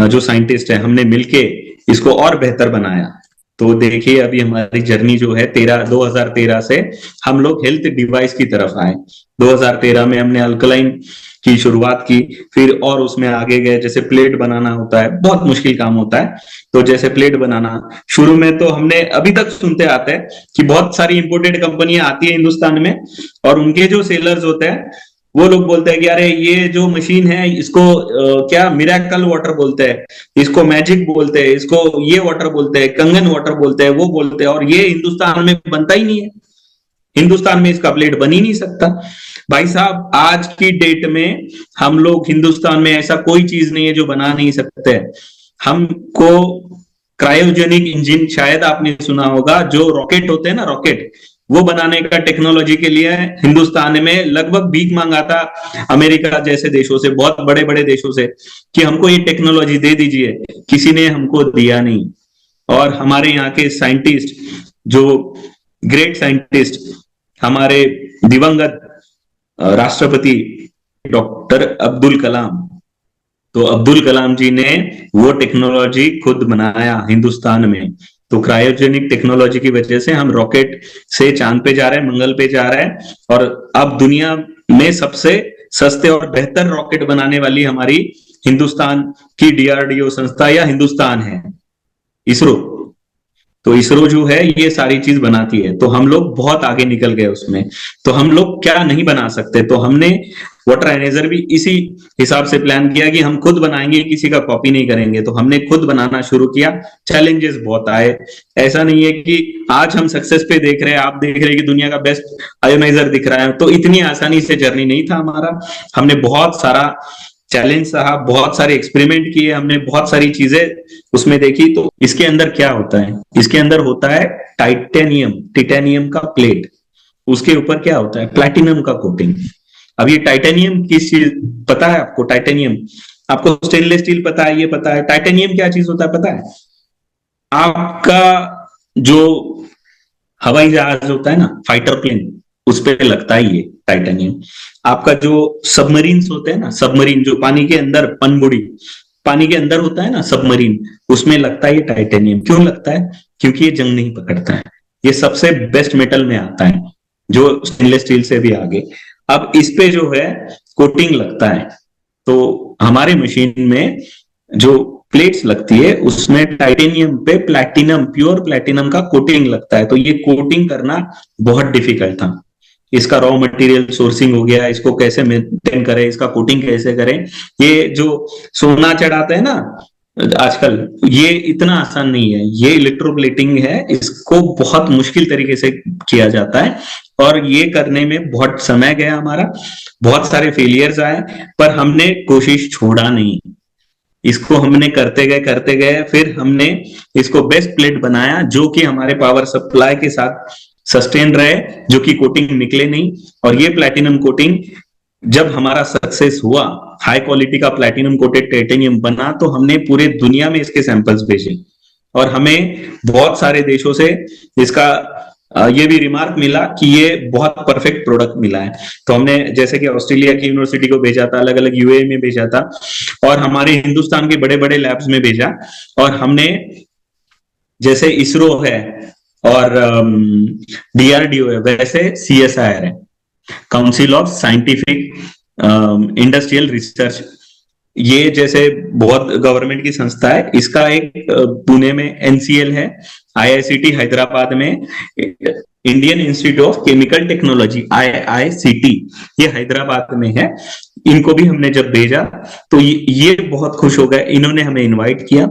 जो साइंटिस्ट है, हमने मिलके इसको और बेहतर बनाया। तो देखिए अभी हमारी जर्नी जो है 2013 से हम लोग हेल्थ डिवाइस की तरफ आए। 2013 में हमने अल्कलाइन की शुरुआत की, फिर और उसमें आगे गए। जैसे प्लेट बनाना होता है, बहुत मुश्किल काम होता है, तो जैसे प्लेट बनाना, शुरू में तो हमने, अभी तक सुनते आते हैं कि बहुत सारी इंपोर्टेड कंपनियां आती है हिंदुस्तान में, और उनके जो सेलर्स होते हैं वो लोग बोलते हैं कि अरे ये जो मशीन है इसको क्या मिरेकल वाटर बोलते हैं, इसको मैजिक बोलते हैं, इसको ये वाटर बोलते हैं, कंगन वाटर बोलते हैं, वो बोलते हैं, और ये हिंदुस्तान में बनता ही नहीं है, हिंदुस्तान में इसका प्लेट बन ही नहीं सकता। भाई साहब, आज की डेट में हम लोग, हिंदुस्तान में ऐसा कोई चीज नहीं है जो बना नहीं सकते। हमको क्रायोजेनिक इंजन, शायद आपने सुना होगा, जो रॉकेट होते हैं ना, रॉकेट, वो बनाने का टेक्नोलॉजी के लिए हिंदुस्तान में लगभग भीख मांगा था अमेरिका जैसे देशों से, बहुत बड़े बड़े देशों से, कि हमको ये टेक्नोलॉजी दे दीजिए। किसी ने हमको दिया नहीं। और हमारे यहाँ के साइंटिस्ट, जो ग्रेट साइंटिस्ट, हमारे दिवंगत राष्ट्रपति डॉक्टर अब्दुल कलाम, तो अब्दुल कलाम जी ने वो टेक्नोलॉजी खुद बनाया हिंदुस्तान में। तो क्रायोजेनिक टेक्नोलॉजी की वजह से हम रॉकेट से चांद पे जा रहे हैं, मंगल पे जा रहे हैं, और अब दुनिया में सबसे सस्ते और बेहतर रॉकेट बनाने वाली हमारी हिंदुस्तान की डीआरडीओ संस्था या हिंदुस्तान है, इसरो। तो इसरो जो है ये सारी चीज बनाती है, तो हम लोग बहुत आगे निकल गए उसमें। तो हम लोग क्या नहीं बना सकते, तो हमने वाटर एनालाइजर भी इसी हिसाब से प्लान किया कि हम खुद बनाएंगे, किसी का कॉपी नहीं करेंगे। तो हमने खुद बनाना शुरू किया। चैलेंजेस बहुत आए, ऐसा नहीं है कि आज हम सक्सेस पे देख रहे हैं, आप देख रहे हैं कि दुनिया का बेस्ट आयोनाइजर दिख रहा है, तो इतनी आसानी से जर्नी नहीं था हमारा। हमने बहुत सारा चैलेंज सहा, बहुत सारे एक्सपेरिमेंट किए, हमने बहुत सारी चीजें उसमें देखी। तो इसके अंदर क्या होता है, इसके अंदर होता है टाइटेनियम, टिटेनियम का प्लेट, उसके ऊपर क्या होता है, प्लैटिनम का कोटिंग। अब ये टाइटेनियम किस चीज, पता है आपको टाइटेनियम, आपको स्टेनलेस स्टील पता है, ये पता है, टाइटेनियम क्या चीज होता है पता है आपका, जो हवाई जहाज होता है ना, फाइटर प्लेन, उस पे लगता है ये टाइटेनियम। आपका जो सबमरीन्स होते हैं ना, सबमरीन जो पानी के अंदर, पनबुड़ी पानी के अंदर होता है ना सबमरीन, उसमें लगता है ये टाइटेनियम। क्यों लगता है, क्योंकि ये जंग नहीं पकड़ता है, ये सबसे बेस्ट मेटल में आता है, जो स्टेनलेस स्टील से भी आगे। अब इस पे जो है कोटिंग लगता है, तो हमारे मशीन में जो प्लेट्स लगती है उसमें टाइटेनियम पे प्लैटिनम, प्योर प्लैटिनम का कोटिंग लगता है। तो ये कोटिंग करना बहुत डिफिकल्ट था। इसका रॉ मटेरियल सोर्सिंग हो गया, इसको कैसे मेंटेन करें, इसका कोटिंग कैसे करें। ये जो सोना चढ़ाते हैं ना, आजकल ये इतना आसान नहीं है, ये इलेक्ट्रोप्लेटिंग है, इसको बहुत मुश्किल तरीके से किया जाता है, और ये करने में बहुत समय गया हमारा, बहुत सारे फेलियर्स आए, पर हमने कोशिश छोड़ा नहीं। इसको हमने करते गए, फिर हमने इसको बेस्ट प्लेट बनाया जो कि हमारे पावर सप्लाई के साथ सस्टेन रहे, जो कि कोटिंग निकले नहीं। और ये प्लैटिनम कोटिंग जब हमारा सक्सेस हुआ, हाई क्वालिटी का प्लैटिनम कोटेड टाइटेनियम बना, तो हमने पूरे दुनिया में इसके सैंपल्स भेजे, और हमें बहुत सारे देशों से इसका ये भी रिमार्क मिला कि ये बहुत परफेक्ट प्रोडक्ट मिला है। तो हमने जैसे कि ऑस्ट्रेलिया की यूनिवर्सिटी को भेजा था, अलग अलग यूए में भेजा था, और हमारे हिंदुस्तान के बड़े बड़े लैब्स में भेजा। और हमने जैसे इसरो है और डीआरडीओ है, वैसे सीएसआईआर है, council of scientific industrial research, ये जैसे बहुत गवर्नमेंट की संस्था है। इसका एक पुणे में एनसीएल है, आईआईसीटी हैदराबाद में Indian institute of chemical technology IICT, ये हैदराबाद में है। इनको भी हमने जब भेजा तो ये बहुत खुश हो गए, इन्होंने हमें इनवाइट किया।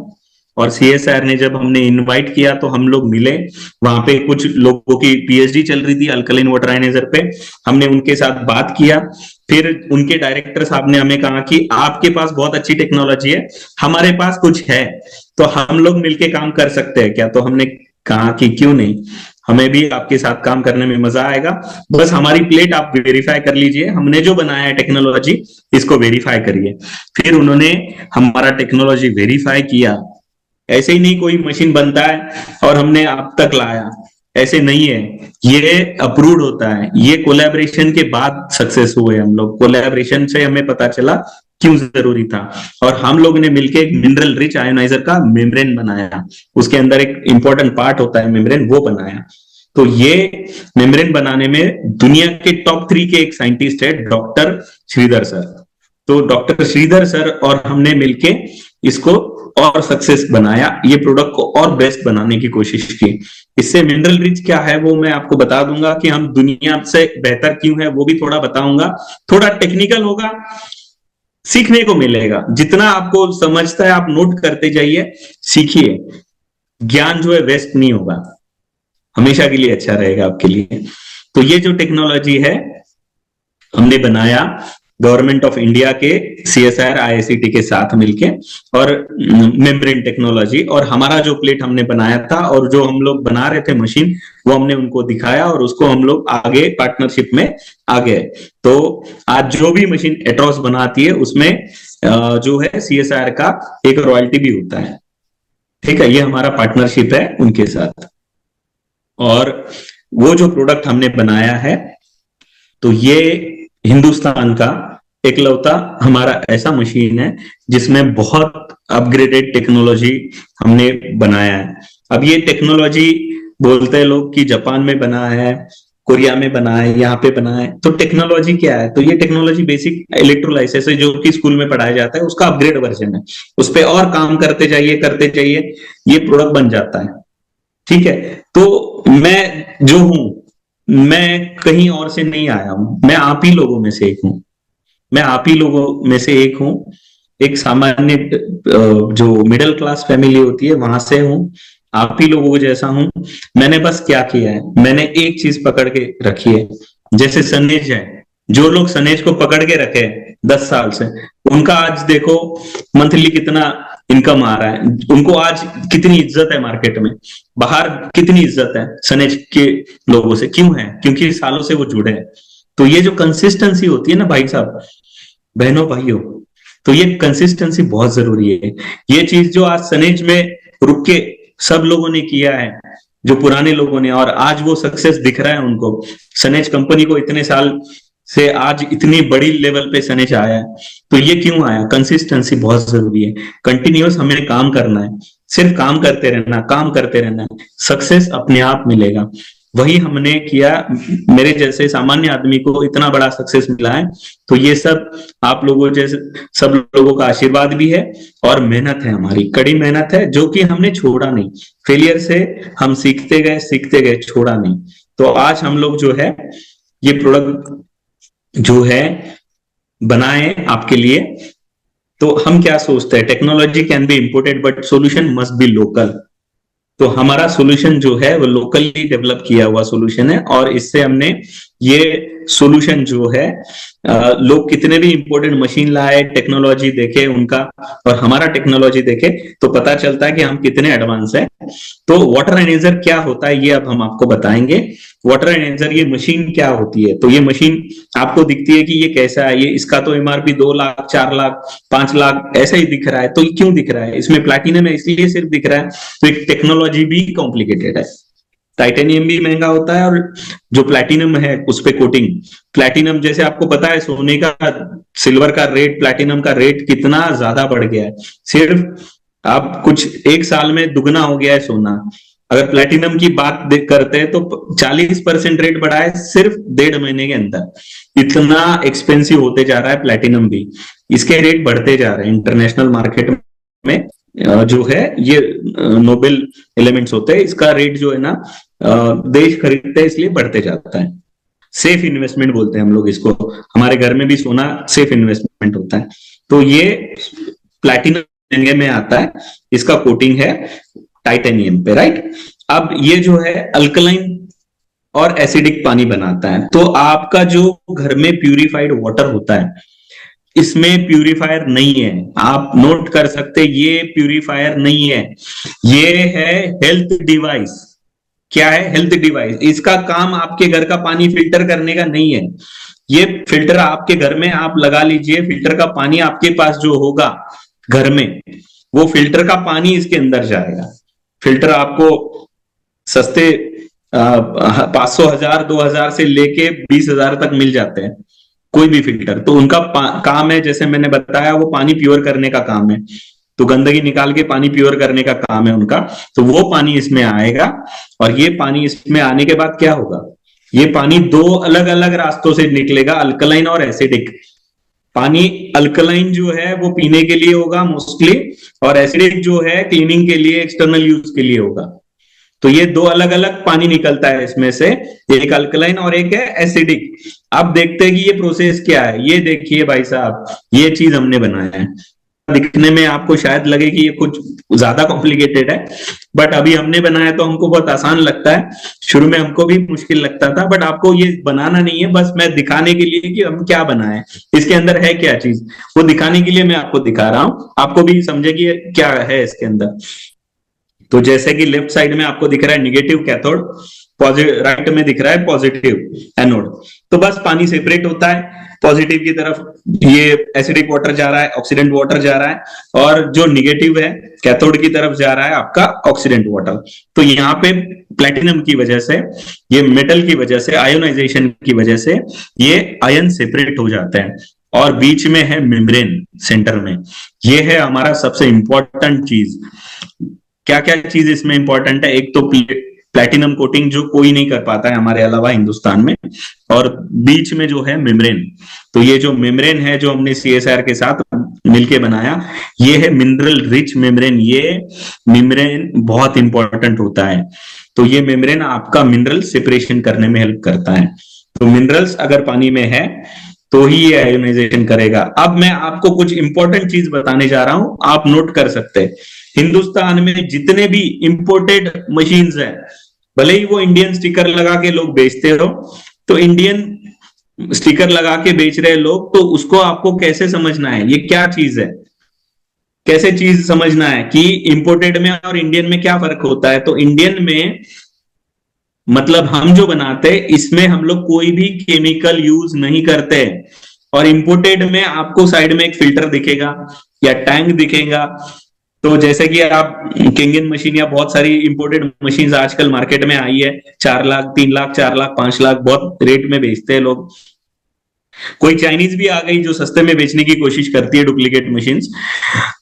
और सीएसआर ने जब हमने इनवाइट किया तो हम लोग मिले, वहां पे कुछ लोगों की पीएचडी चल रही थी अल्कलाइन वाटर आयनाइजर पे, हमने उनके साथ बात किया। फिर उनके डायरेक्टर साहब ने हमें कहा कि आपके पास बहुत अच्छी टेक्नोलॉजी है, हमारे पास कुछ है, तो हम लोग मिलके काम कर सकते हैं क्या? तो हमने कहा कि क्यों नहीं, हमें भी आपके साथ काम करने में मजा आएगा, बस हमारी प्लेट आप वेरीफाई कर लीजिए, हमने जो बनाया है टेक्नोलॉजी इसको वेरीफाई करिए। फिर उन्होंने हमारा टेक्नोलॉजी वेरीफाई किया। ऐसे ही नहीं कोई मशीन बनता है और हमने आप तक लाया, ऐसे नहीं है, ये अप्रूव्ड होता है। ये कोलैबोरेशन के बाद सक्सेस हुए हम लोग, कोलैबोरेशन से हमें पता चला क्यों जरूरी था। और हम लोग ने मिलकर एक मिनरल रिच आयोनाइजर का मेम्ब्रेन बनाया, उसके अंदर एक इंपॉर्टेंट पार्ट होता है मेम्ब्रेन, वो बनाया। तो ये मेम्ब्रेन बनाने में दुनिया के टॉप 3 के एक साइंटिस्ट है, डॉक्टर श्रीधर सर। तो डॉक्टर श्रीधर सर और हमने मिलके इसको और सक्सेस बनाया, ये प्रोडक्ट को और बेस्ट बनाने की कोशिश की। इससे मिनरल रिच क्या है वो मैं आपको बता दूंगा, कि हम दुनिया से बेहतर क्यों है वो भी थोड़ा बताऊंगा। थोड़ा टेक्निकल होगा, सीखने को मिलेगा, जितना आपको समझता है आप नोट करते जाइए, सीखिए। ज्ञान जो है वेस्ट नहीं होगा, हमेशा के लिए अच्छा रहेगा आपके लिए। तो ये जो टेक्नोलॉजी है हमने बनाया गवर्नमेंट ऑफ इंडिया के सीएसआर आईआईसीटी के साथ मिलके, और मेम्ब्रेन टेक्नोलॉजी, और हमारा जो प्लेट हमने बनाया था और जो हम लोग बना रहे थे मशीन, वो हमने उनको दिखाया और उसको हम लोग आगे पार्टनरशिप में आ गए। तो आज जो भी मशीन एट्रॉस बनाती है उसमें जो है सीएसआर का एक रॉयल्टी भी होता है। ठीक है, ये हमारा पार्टनरशिप है उनके साथ। और वो जो प्रोडक्ट हमने बनाया है, तो ये हिंदुस्तान का एकलौता हमारा ऐसा मशीन है जिसमें बहुत अपग्रेडेड टेक्नोलॉजी हमने बनाया है। अब ये टेक्नोलॉजी बोलते हैं लोग कि जापान में बना है, कोरिया में बना है, यहाँ पे बना है। तो टेक्नोलॉजी क्या है? तो ये टेक्नोलॉजी बेसिक इलेक्ट्रोलाइसिस है, जो कि स्कूल में पढ़ाया जाता है, उसका अपग्रेड वर्जन है। उस पर और काम करते जाइए, ये प्रोडक्ट बन जाता है। ठीक है, तो मैं जो हूं, मैं कहीं और से नहीं आया हूं, मैं आप ही लोगों में से एक हूं, मैं आप ही लोगों में से एक हूं। एक सामान्य जो मिडिल क्लास फैमिली होती है वहां से हूं, आप ही लोगों जैसा हूं। मैंने बस क्या किया है, मैंने एक चीज पकड़ के रखी है। जैसे सनेज है, जो लोग सनेज को पकड़ के रखे 10 साल से, उनका आज देखो मंथली कितना इनकम आ रहा है, उनको आज कितनी इज्जत है मार्केट में, बाहर कितनी इज्जत है सनेज के लोगों से। क्यों है? क्योंकि सालों से वो जुड़े हैं। तो ये जो कंसिस्टेंसी होती है ना भाई साहब, बहनों भाइयों, तो ये कंसिस्टेंसी बहुत जरूरी है। ये चीज जो आज सनेज में रुक के सब लोगों ने किया है, जो पुराने लोगों ने, और आज वो सक्सेस दिख रहा है उनको। सनेज कंपनी को इतने साल से आज इतनी बड़ी लेवल पे सनेज आया है, तो ये क्यों आया? कंसिस्टेंसी बहुत जरूरी है, कंटिन्यूअस हमें काम करना है, सिर्फ काम करते रहना, काम करते रहना, सक्सेस अपने आप मिलेगा। वही हमने किया, मेरे जैसे सामान्य आदमी को इतना बड़ा सक्सेस मिला है। तो ये सब आप लोगों जैसे सब लोगों का आशीर्वाद भी है, और मेहनत है, हमारी कड़ी मेहनत है, जो कि हमने छोड़ा नहीं। फेलियर से हम सीखते गए, छोड़ा नहीं। तो आज हम लोग जो है ये प्रोडक्ट जो है बनाए आपके लिए। तो हम क्या सोचते हैं, technology can be imported but solution must be local. तो हमारा सॉल्यूशन जो है वो लोकली डेवलप किया हुआ सॉल्यूशन है, और इससे हमने ये सॉल्यूशन जो है, लोग कितने भी इंपॉर्टेंट मशीन लाए, टेक्नोलॉजी देखे उनका और हमारा टेक्नोलॉजी देखे, तो पता चलता है कि हम कितने एडवांस है। तो वाटर एनेजर क्या होता है ये अब हम आपको बताएंगे। वाटर एनेजर ये मशीन क्या होती है, तो ये मशीन आपको दिखती है कि ये कैसा है, ये इसका तो एमआरपी 2 लाख 4 लाख 5 लाख ऐसा ही दिख रहा है। तो ये क्यों दिख रहा है, इसमें प्लैटिनम है इसलिए सिर्फ दिख रहा है। तो एक टेक्नोलॉजी भी कॉम्प्लिकेटेड है। टाइटेनियम भी महंगा होता है, और जो प्लैटिनम है उस पे कोटिंग, प्लैटिनम जैसे आपको पता है सोने का, सिल्वर का रेट, प्लैटिनम का रेट कितना ज्यादा बढ़ गया है। सिर्फ आप कुछ एक साल में दुगना हो गया है सोना। अगर प्लैटिनम की बात करते हैं तो 40% रेट बढ़ा है सिर्फ 1.5 महीने के अंदर। इतना एक्सपेंसिव होते जा रहा है प्लैटिनम भी, इसके रेट बढ़ते जा रहे हैं इंटरनेशनल मार्केट में। जो है ये नोबेल एलिमेंट्स होते हैं, इसका रेट जो है ना, देश खरीदते हैं इसलिए बढ़ते जाता है। सेफ इन्वेस्टमेंट बोलते हैं हम लोग इसको, हमारे घर में भी सोना सेफ इन्वेस्टमेंट होता है। तो ये प्लैटिनम में आता है, इसका कोटिंग है टाइटेनियम पे, राइट। अब ये जो है अल्कलाइन और एसिडिक पानी बनाता है। तो आपका जो घर में प्यूरिफाइड वाटर होता है, इसमें प्यूरिफायर नहीं है, आप नोट कर सकते, ये प्यूरिफायर नहीं है, ये है हेल्थ डिवाइस। क्या है, हेल्थ डिवाइस। इसका काम आपके घर का पानी फिल्टर करने का नहीं है। ये फिल्टर आपके घर में आप लगा लीजिए, फिल्टर का पानी आपके पास जो होगा घर में, वो फिल्टर का पानी इसके अंदर जाएगा। फिल्टर आपको सस्ते 500 1000 2000 से लेके 20,000 तक मिल जाते हैं, कोई भी फिल्टर। तो उनका काम है, जैसे मैंने बताया, वो पानी प्योर करने का काम है। तो गंदगी निकाल के पानी प्योर करने का काम है उनका। तो वो पानी इसमें आएगा, और ये पानी इसमें आने के बाद क्या होगा, ये पानी दो अलग अलग रास्तों से निकलेगा, अल्कलाइन और एसिडिक। पानी अल्कलाइन जो है वो पीने के लिए होगा मोस्टली, और एसिडिक जो है क्लीनिंग के लिए, एक्सटर्नल यूज के लिए होगा। तो ये दो अलग अलग पानी निकलता है इसमें से, एक अल्कलाइन और एक है एसिडिक। अब देखते हैं कि ये प्रोसेस क्या है। ये देखिए भाई साहब, ये चीज हमने बनाया है। दिखने में आपको शायद लगे कि ये कुछ ज्यादा कॉम्प्लिकेटेड है, बट अभी हमने बनाया तो हमको बहुत आसान लगता है। शुरू में हमको भी मुश्किल लगता था, बट आपको ये बनाना नहीं है, बस मैं दिखाने के लिए कि हम क्या बनाए, इसके अंदर है क्या चीज, वो दिखाने के लिए मैं आपको दिखा रहा हूं, आपको भी समझे कि क्या है इसके अंदर। तो जैसे कि लेफ्ट साइड में आपको दिख रहा है निगेटिव कैथोड, पॉजिटिव राइट में दिख रहा है पॉजिटिव एनोड। तो बस पानी सेपरेट होता है, पॉजिटिव की तरफ ये एसिडिक वाटर जा रहा है, ऑक्सीडेंट वाटर जा रहा है, और जो निगेटिव है कैथोड की तरफ जा रहा है आपका ऑक्सीडेंट वाटर। तो यहाँ पे प्लेटिनम की वजह से, ये मेटल की वजह से, आयोनाइजेशन की वजह से ये आयन सेपरेट हो जाते हैं, और बीच में है मेम्ब्रेन सेंटर में। ये है हमारा सबसे इंपॉर्टेंट चीज। क्या क्या चीज इसमें इंपॉर्टेंट है, एक तो प्लैटिनम कोटिंग जो कोई नहीं कर पाता है हमारे अलावा हिंदुस्तान में, और बीच में जो है मेम्ब्रेन। तो ये जो मेम्ब्रेन है जो हमने सीएसआर के साथ मिलके बनाया, ये है मिनरल रिच मेम्ब्रेन। ये मेम्ब्रेन बहुत इंपॉर्टेंट होता है। तो ये मेम्ब्रेन आपका मिनरल सेपरेशन करने में हेल्प करता है। तो मिनरल्स अगर पानी में है तो ही ये आयोनाइजेशन करेगा। अब मैं आपको कुछ इंपॉर्टेंट चीज बताने जा रहा हूं, आप नोट कर सकते हैं। हिंदुस्तान में जितने भी इंपोर्टेड मशीन्स हैं, भले ही वो इंडियन स्टिकर लगा के लोग बेचते हो, तो इंडियन स्टिकर लगा के बेच रहे लोग, तो उसको आपको कैसे समझना है, ये क्या चीज है, कैसे चीज समझना है कि इंपोर्टेड में और इंडियन में क्या फर्क होता है। तो इंडियन में मतलब हम जो बनाते हैं इसमें हम लोग कोई भी केमिकल यूज नहीं करते, और इंपोर्टेड में आपको साइड में एक फिल्टर दिखेगा या टैंक दिखेगा। तो जैसे कि आप किंगन मशीन या बहुत सारी इंपोर्टेड मशीन आजकल मार्केट में आई है, 4 लाख 3 लाख 4 लाख 5 लाख बहुत रेट में बेचते हैं लोग। कोई चाइनीज भी आ गई जो सस्ते में बेचने की कोशिश करती है डुप्लीकेट मशीन।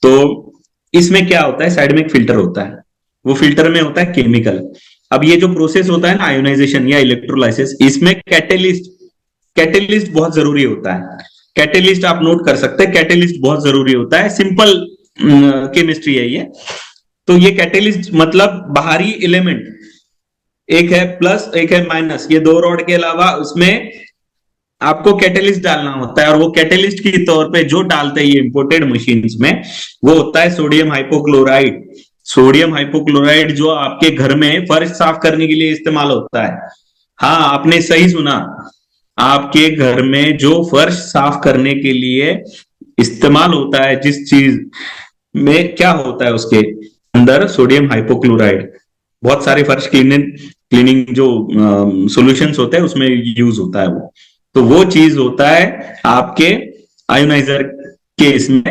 तो इसमें क्या होता है, साइड में एक फिल्टर होता है, वो फिल्टर में होता है केमिकल। अब ये जो प्रोसेस होता है ना आयोनाइजेशन या इलेक्ट्रोलाइसिस, इसमें कैटेलिस्ट बहुत जरूरी होता है। कैटेलिस्ट आप नोट कर सकते हैं, कैटेलिस्ट बहुत जरूरी होता है। सिंपल केमिस्ट्री है ये। तो ये कैटेलिस्ट मतलब बाहरी एलिमेंट, एक है प्लस एक है माइनस, ये दो रॉड के अलावा उसमें आपको कैटेलिस्ट डालना होता है, और वो कैटेलिस्ट के तौर पे जो डालते हैं ये इंपोर्टेड मशीन्स में, वो होता है सोडियम हाइपोक्लोराइड। सोडियम हाइपोक्लोराइड जो आपके घर में फर्श साफ करने के लिए इस्तेमाल होता है। हाँ, आपने सही सुना, आपके घर में जो फर्श साफ करने के लिए इस्तेमाल होता है, जिस चीज में क्या होता है उसके अंदर सोडियम हाइपोक्लोराइड, बहुत सारे फर्श क्लीनिंग क्लीनिंग जो सॉल्यूशंस होते हैं उसमें यूज होता है वो। तो वो चीज होता है आपके आयोनाइजर के इसमें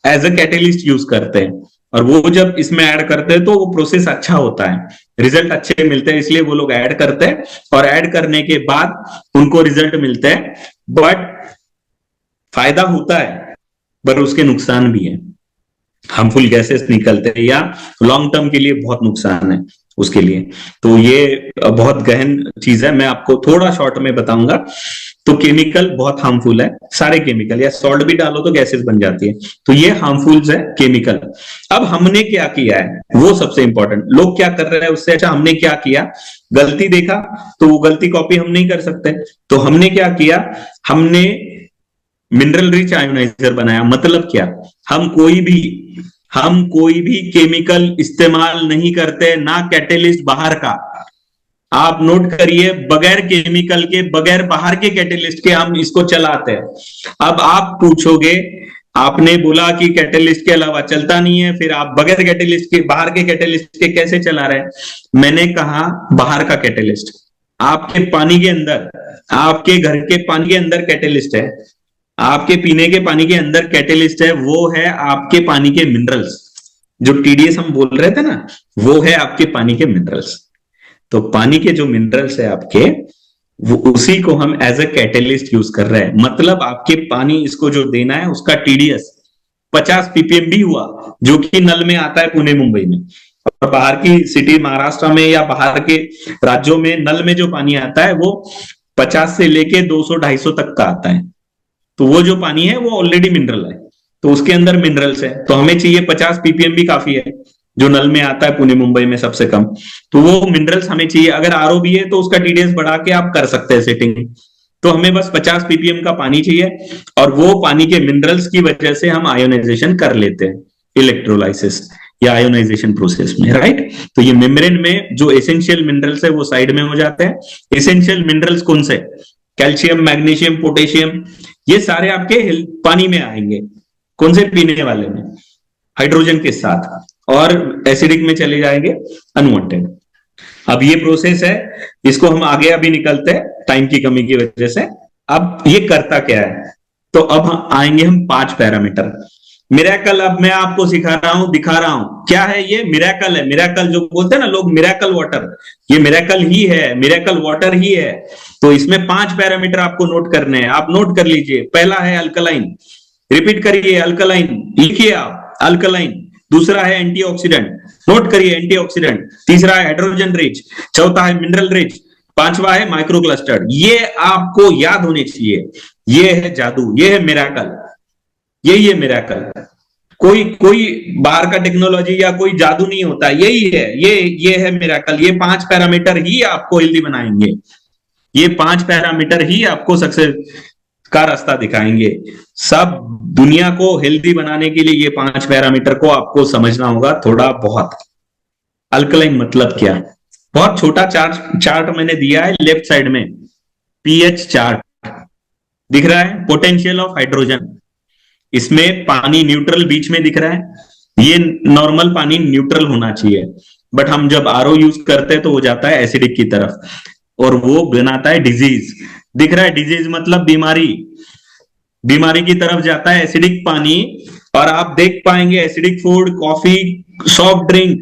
एज अ कैटेलिस्ट यूज करते हैं, और वो जब इसमें ऐड करते हैं तो वो प्रोसेस अच्छा होता है, रिजल्ट अच्छे मिलते हैं, इसलिए वो लोग ऐड करते हैं, और ऐड करने के बाद उनको रिजल्ट मिलते हैं। बट फायदा होता है, पर उसके नुकसान भी है, हार्मफुल गैसेस निकलते हैं, या लॉन्ग टर्म के लिए बहुत नुकसान है उसके लिए। तो ये बहुत गहन चीज है, मैं आपको थोड़ा शॉर्ट में बताऊंगा। तो केमिकल बहुत हार्मफुल है, सारे केमिकल, या सॉल्ट भी डालो तो गैसेस बन जाती है, तो ये हार्मफुल है केमिकल। अब हमने क्या किया है वो सबसे इंपॉर्टेंट, लोग क्या कर रहे हैं उससे अच्छा हमने क्या किया, गलती देखा तो वो गलती कॉपी हम नहीं कर सकते, तो हमने क्या किया, हमने मिनरल रिच आयोनाइजर बनाया। मतलब क्या, हम कोई भी केमिकल इस्तेमाल नहीं करते, ना कैटेलिस्ट बाहर का। आप नोट करिए, बगैर केमिकल के, बगैर बाहर के कैटेलिस्ट के हम इसको चलाते हैं। अब आप पूछोगे, आपने बोला कि कैटेलिस्ट के अलावा चलता नहीं है, फिर आप बगैर कैटेलिस्ट के, बाहर के कैटेलिस्ट के कैसे चला रहे हैं। मैंने कहा बाहर का कैटेलिस्ट, आपके पानी के अंदर, आपके घर के पानी के अंदर कैटेलिस्ट है, आपके पीने के पानी के अंदर कैटेलिस्ट है, वो है आपके पानी के मिनरल्स। जो टीडीएस हम बोल रहे थे ना, वो है आपके पानी के मिनरल्स। तो पानी के जो मिनरल्स है आपके, वो उसी को हम एज अ कैटेलिस्ट यूज कर रहे हैं। मतलब आपके पानी इसको जो देना है उसका टीडीएस 50 पीपीएम भी हुआ, जो कि नल में आता है पुणे मुंबई में, और बाहर की सिटी महाराष्ट्र में या बाहर के राज्यों में नल में जो पानी आता है वो 50 से लेके 200-250 तक का आता है। तो वो जो पानी है वो ऑलरेडी मिनरल है, तो उसके अंदर मिनरल्स है, तो हमें चाहिए 50 पीपीएम भी काफी है, जो नल में आता है पुणे मुंबई में सबसे कम। तो वो मिनरल्स हमें चाहिए, अगर आरओ भी है तो उसका टीडीएस बढ़ा के आप कर सकते हैं सेटिंग। तो हमें बस 50 पीपीएम का पानी चाहिए, और वो पानी के मिनरल्स की वजह से हम आयोनाइजेशन कर लेते हैं इलेक्ट्रोलाइसिस या आयोनाइजेशन प्रोसेस में, राइट। तो ये मेम्ब्रेन में जो एसेंशियल मिनरल्स है वो साइड में हो जाते हैं। एसेंशियल मिनरल्स कौन से, कैल्शियम, मैग्नीशियम, पोटेशियम, ये सारे आपके पानी में आएंगे। कौन से, पीने वाले में, हाइड्रोजन के साथ, और एसिडिक में चले जाएंगे अनवांटेड। अब ये प्रोसेस है, इसको हम आगे अभी निकलते हैं टाइम की कमी की वजह से। अब ये करता क्या है, तो अब आएंगे हम 5 पैरामीटर। मिरेकल अब मैं आपको सिखा रहा हूं, दिखा रहा हूं क्या है ये, मिरेकल है। मिरेकल जो बोलते हैं ना लोग, मिरेकल वाटर, ये मिरेकल ही है, मिरेकल वाटर ही है। तो इसमें 5 पैरामीटर आपको नोट करने हैं, आप नोट कर लीजिए। पहला है अल्कलाइन, रिपीट करिए, अल्कलाइन लिखिए आप, अल्कलाइन। दूसरा है एंटीऑक्सीडेंट, नोट करिए एंटीऑक्सीडेंट। तीसरा है हाइड्रोजन रिच, चौथा है मिनरल रिच, पांचवा है माइक्रो क्लस्टर्ड। ये आपको याद होने चाहिए, ये है जादू, ये है मिरेकल, यही है मिरेकल। कोई कोई बाहर का टेक्नोलॉजी या कोई जादू नहीं होता, यही है, ये है मिरेकल। ये 5 पैरामीटर ही आपको हेल्दी बनाएंगे, ये 5 पैरामीटर ही आपको सक्सेस का रास्ता दिखाएंगे। सब दुनिया को हेल्दी बनाने के लिए ये 5 पैरामीटर को आपको समझना होगा थोड़ा बहुत। अल्कलाइन मतलब क्या, बहुत छोटा चार्ट मैंने दिया है लेफ्ट साइड में, पीएच चार्ट दिख रहा है, पोटेंशियल ऑफ हाइड्रोजन। इसमें पानी न्यूट्रल बीच में दिख रहा है, ये नॉर्मल पानी न्यूट्रल होना चाहिए, बट हम जब आरओ यूज करते हैं तो हो जाता है एसिडिक की तरफ, और वो बनाता है डिजीज। दिख रहा है, डिजीज मतलब बीमारी, बीमारी की तरफ जाता है एसिडिक पानी। और आप देख पाएंगे acidic food, coffee, soft drink,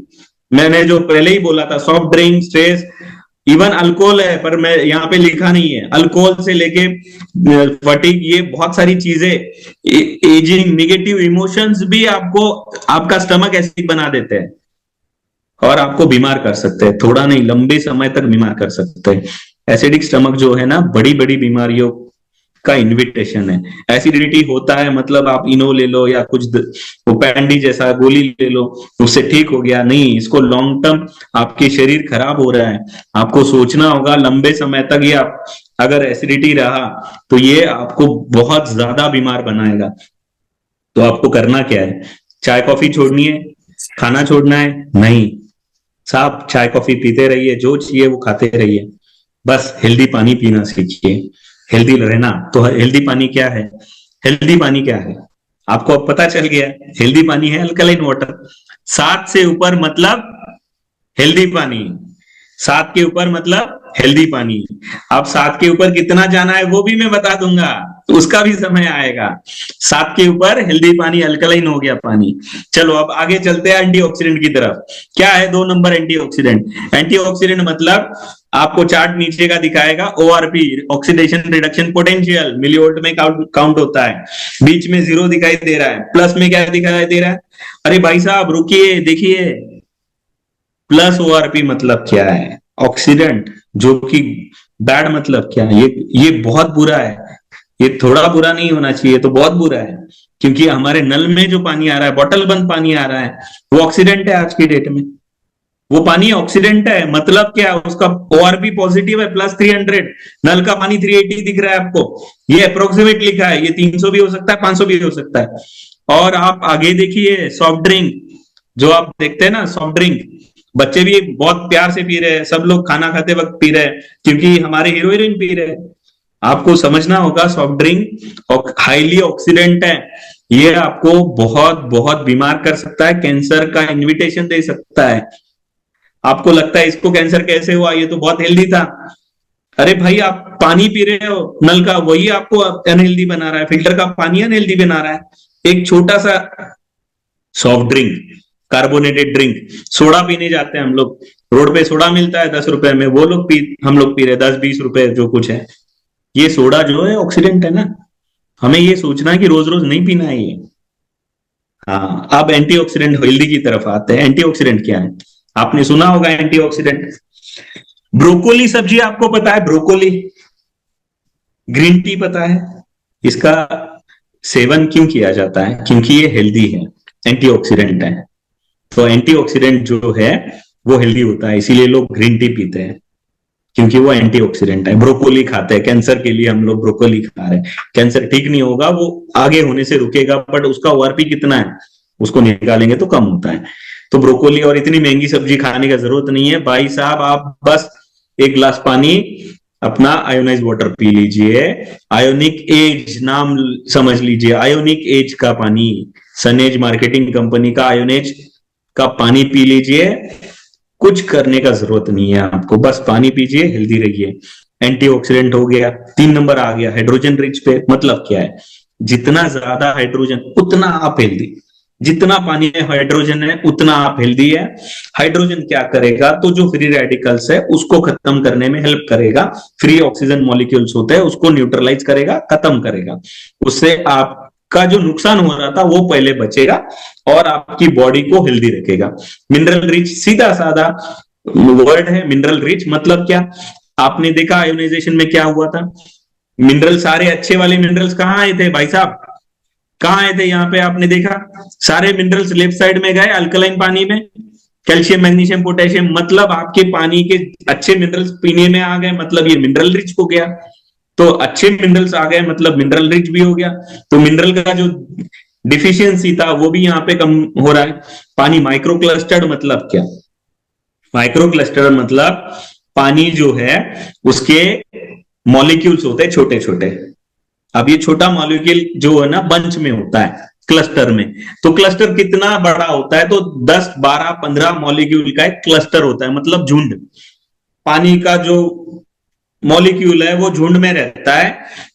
मैंने जो पहले ही बोला था, soft drink, stress, even alcohol है, पर मैं यहाँ पे लिखा नहीं है। अल्कोहल से लेके फटीग, ये बहुत सारी चीजें, एजिंग, निगेटिव इमोशंस भी आपको, आपका स्टमक एसिडिक बना देते हैं और आपको बीमार कर सकते हैं, थोड़ा नहीं लंबे समय तक बीमार कर सकते हैं। एसिडिक स्टमक जो है ना, बड़ी बड़ी बीमारियों का इन्विटेशन है। एसिडिटी होता है मतलब आप इनो ले लो या कुछ पैंडी जैसा गोली ले लो, उससे ठीक हो गया नहीं, इसको लॉन्ग टर्म आपके शरीर खराब हो रहा है, आपको सोचना होगा लंबे समय तक ये अगर एसिडिटी रहा तो ये आपको बहुत ज्यादा बीमार बनाएगा। तो आपको करना क्या है? चाय कॉफी छोड़नी है? खाना छोड़ना है? नहीं साहब, चाय कॉफी पीते रहिए, जो चाहिए वो खाते रहिए, बस हेल्दी पानी पीना सीखिए। हेल्दी रहना तो हेल्दी पानी क्या है? हेल्दी पानी क्या है आपको अब पता चल गया। हेल्दी पानी है अल्कलाइन वाटर। 7 से ऊपर मतलब हेल्दी पानी। 7 के ऊपर मतलब हेल्दी पानी। अब 7 के ऊपर कितना जाना है वो भी मैं बता दूंगा, उसका भी समय आएगा। 7 के ऊपर हेल्दी पानी अल्कलाइन हो गया पानी। चलो अब आगे चलते हैं एंटीऑक्सीडेंट की तरफ। क्या है 2 नंबर एंटीऑक्सीडेंट? एंटीऑक्सीडेंट मतलब आपको चार्ट नीचे का दिखाएगा, ORP oxidation reduction potential millivolt में काउंट होता है। बीच में 0 दिखाई दे रहा है, प्लस में क्या दिखाई दे रहा है? अरे भाई साहब रुकिए, देखिए प्लस ओआरपी मतलब क्या है? ऑक्सीडेंट, जो कि बैड मतलब क्या है? ये बहुत बुरा है। ये थोड़ा बुरा नहीं होना चाहिए, तो बहुत बुरा है। क्योंकि हमारे नल में जो पानी आ रहा है, बोतल बंद पानी आ रहा है, वो ऑक्सीडेंट है आज की डेट में। वो पानी ऑक्सीडेंट है मतलब क्या? उसका ओआरपी पॉजिटिव है +300। नल का पानी 380 दिख रहा है आपको, ये अप्रोक्सीमेट लिखा है, ये 300 भी हो सकता है, 500 भी हो सकता है। और आप आगे देखिए सॉफ्ट ड्रिंक, जो आप देखते हैं ना सॉफ्ट ड्रिंक, बच्चे भी बहुत प्यार से पी रहे हैं, सब लोग खाना खाते वक्त पी रहे हैं, क्योंकि हमारे हीरो हीरोइन पी रहे हैं। आपको समझना होगा सॉफ्ट ड्रिंक और हाईली ऑक्सीडेंट है। ये आपको बहुत बहुत बीमार कर सकता है, कैंसर का इनविटेशन दे सकता है। आपको लगता है इसको कैंसर कैसे हुआ, ये तो बहुत हेल्दी था। अरे भाई आप पानी पी रहे हो नल का, वही आपको अनहेल्दी बना रहा है। फिल्टर का पानी अनहेल्दी बना रहा है। एक छोटा सा soft drink, carbonated drink, soda पीने जाते हैं हम लोग, रोड पे सोडा मिलता है 10 रुपए में, वो लोग हम लोग पी रहे 10-20 रुपए जो कुछ है। ये सोडा जो है ऑक्सीडेंट है ना। हमें ये सोचना है कि रोज रोज नहीं पीना है ये। हाँ, अब एंटीऑक्सीडेंट हेल्दी की तरफ आते हैं। एंटीऑक्सीडेंट क्या है? आपने सुना होगा एंटीऑक्सीडेंट। ब्रोकोली सब्जी आपको पता है? ब्रोकोली, ग्रीन टी पता है? इसका सेवन क्यों किया जाता है? क्योंकि ये हेल्दी है, एंटीऑक्सीडेंट है। तो एंटीऑक्सीडेंट जो है वो हेल्दी होता है, इसीलिए लोग ग्रीन टी पीते हैं, क्योंकि वो एंटीऑक्सीडेंट है। ब्रोकोली खाते हैं, कैंसर के लिए हम लोग ब्रोकोली खा रहे हैं। कैंसर ठीक नहीं होगा, वो आगे होने से रुकेगा, बट उसका ओआरपी कितना है उसको निकालेंगे तो कम होता है। तो ब्रोकोली और इतनी महंगी सब्जी खाने का जरूरत नहीं है भाई साहब। आप बस 1 गिलास पानी अपना आयोनाइज वाटर पी लीजिए। आयोनिक एज नाम समझ लीजिए, आयोनिक एज का पानी, सनेज मार्केटिंग कंपनी का आयोनेज का पानी पी लीजिए। कुछ करने का जरूरत नहीं है आपको, बस पानी पीजिए, हेल्दी रहिए। एंटीऑक्सीडेंट हो गया। 3 नंबर आ गया हाइड्रोजन रिच पे। मतलब क्या है? जितना ज्यादा हाइड्रोजन उतना आप हेल्दी। जितना पानी में हाइड्रोजन है उतना आप हेल्दी है। हाइड्रोजन क्या करेगा? तो जो फ्री रेडिकल्स है उसको खत्म करने में हेल्प करेगा। फ्री ऑक्सीजन मॉलिक्यूल्स होते हैं उसको न्यूट्रलाइज करेगा, खत्म करेगा। उससे आपका जो नुकसान हो रहा था वो पहले बचेगा और आपकी बॉडी को हेल्दी रखेगा। मिनरल रिच, सीधा साधा वर्ड है मिनरल रिच। मतलब क्या? आपने देखा आयोनाइजेशन में क्या हुआ था? मिनरल, सारे अच्छे वाले मिनरल्स कहाँ आए थे भाई साहब? कहाँ आए थे? यहाँ पे आपने देखा सारे मिनरल्स लेफ्ट साइड में गए अल्कलाइन पानी में। कैल्शियम, मैग्नीशियम, पोटेशियम, मतलब आपके पानी के अच्छे मिनरल्स पीने में आ गए, मतलब ये मिनरल रिच हो गया। तो अच्छे मिनरल्स आ गए मतलब मिनरल रिच भी हो गया। तो मिनरल का जो डिफिशियंसी था वो भी यहाँ पे कम हो रहा है। पानी माइक्रो क्लस्टर्ड मतलब क्या? माइक्रो क्लस्टर मतलब पानी जो है उसके मॉलिक्यूल्स होते हैं छोटे छोटे। अब ये छोटा मॉलिक्यूल जो है ना बंच में होता है, क्लस्टर में। तो क्लस्टर कितना बड़ा होता है? तो 10, 12, 15 मॉलिक्यूल का एक क्लस्टर होता है, मतलब झुंड। पानी का जो मॉलिक्यूल है वो झुंड में रहता है,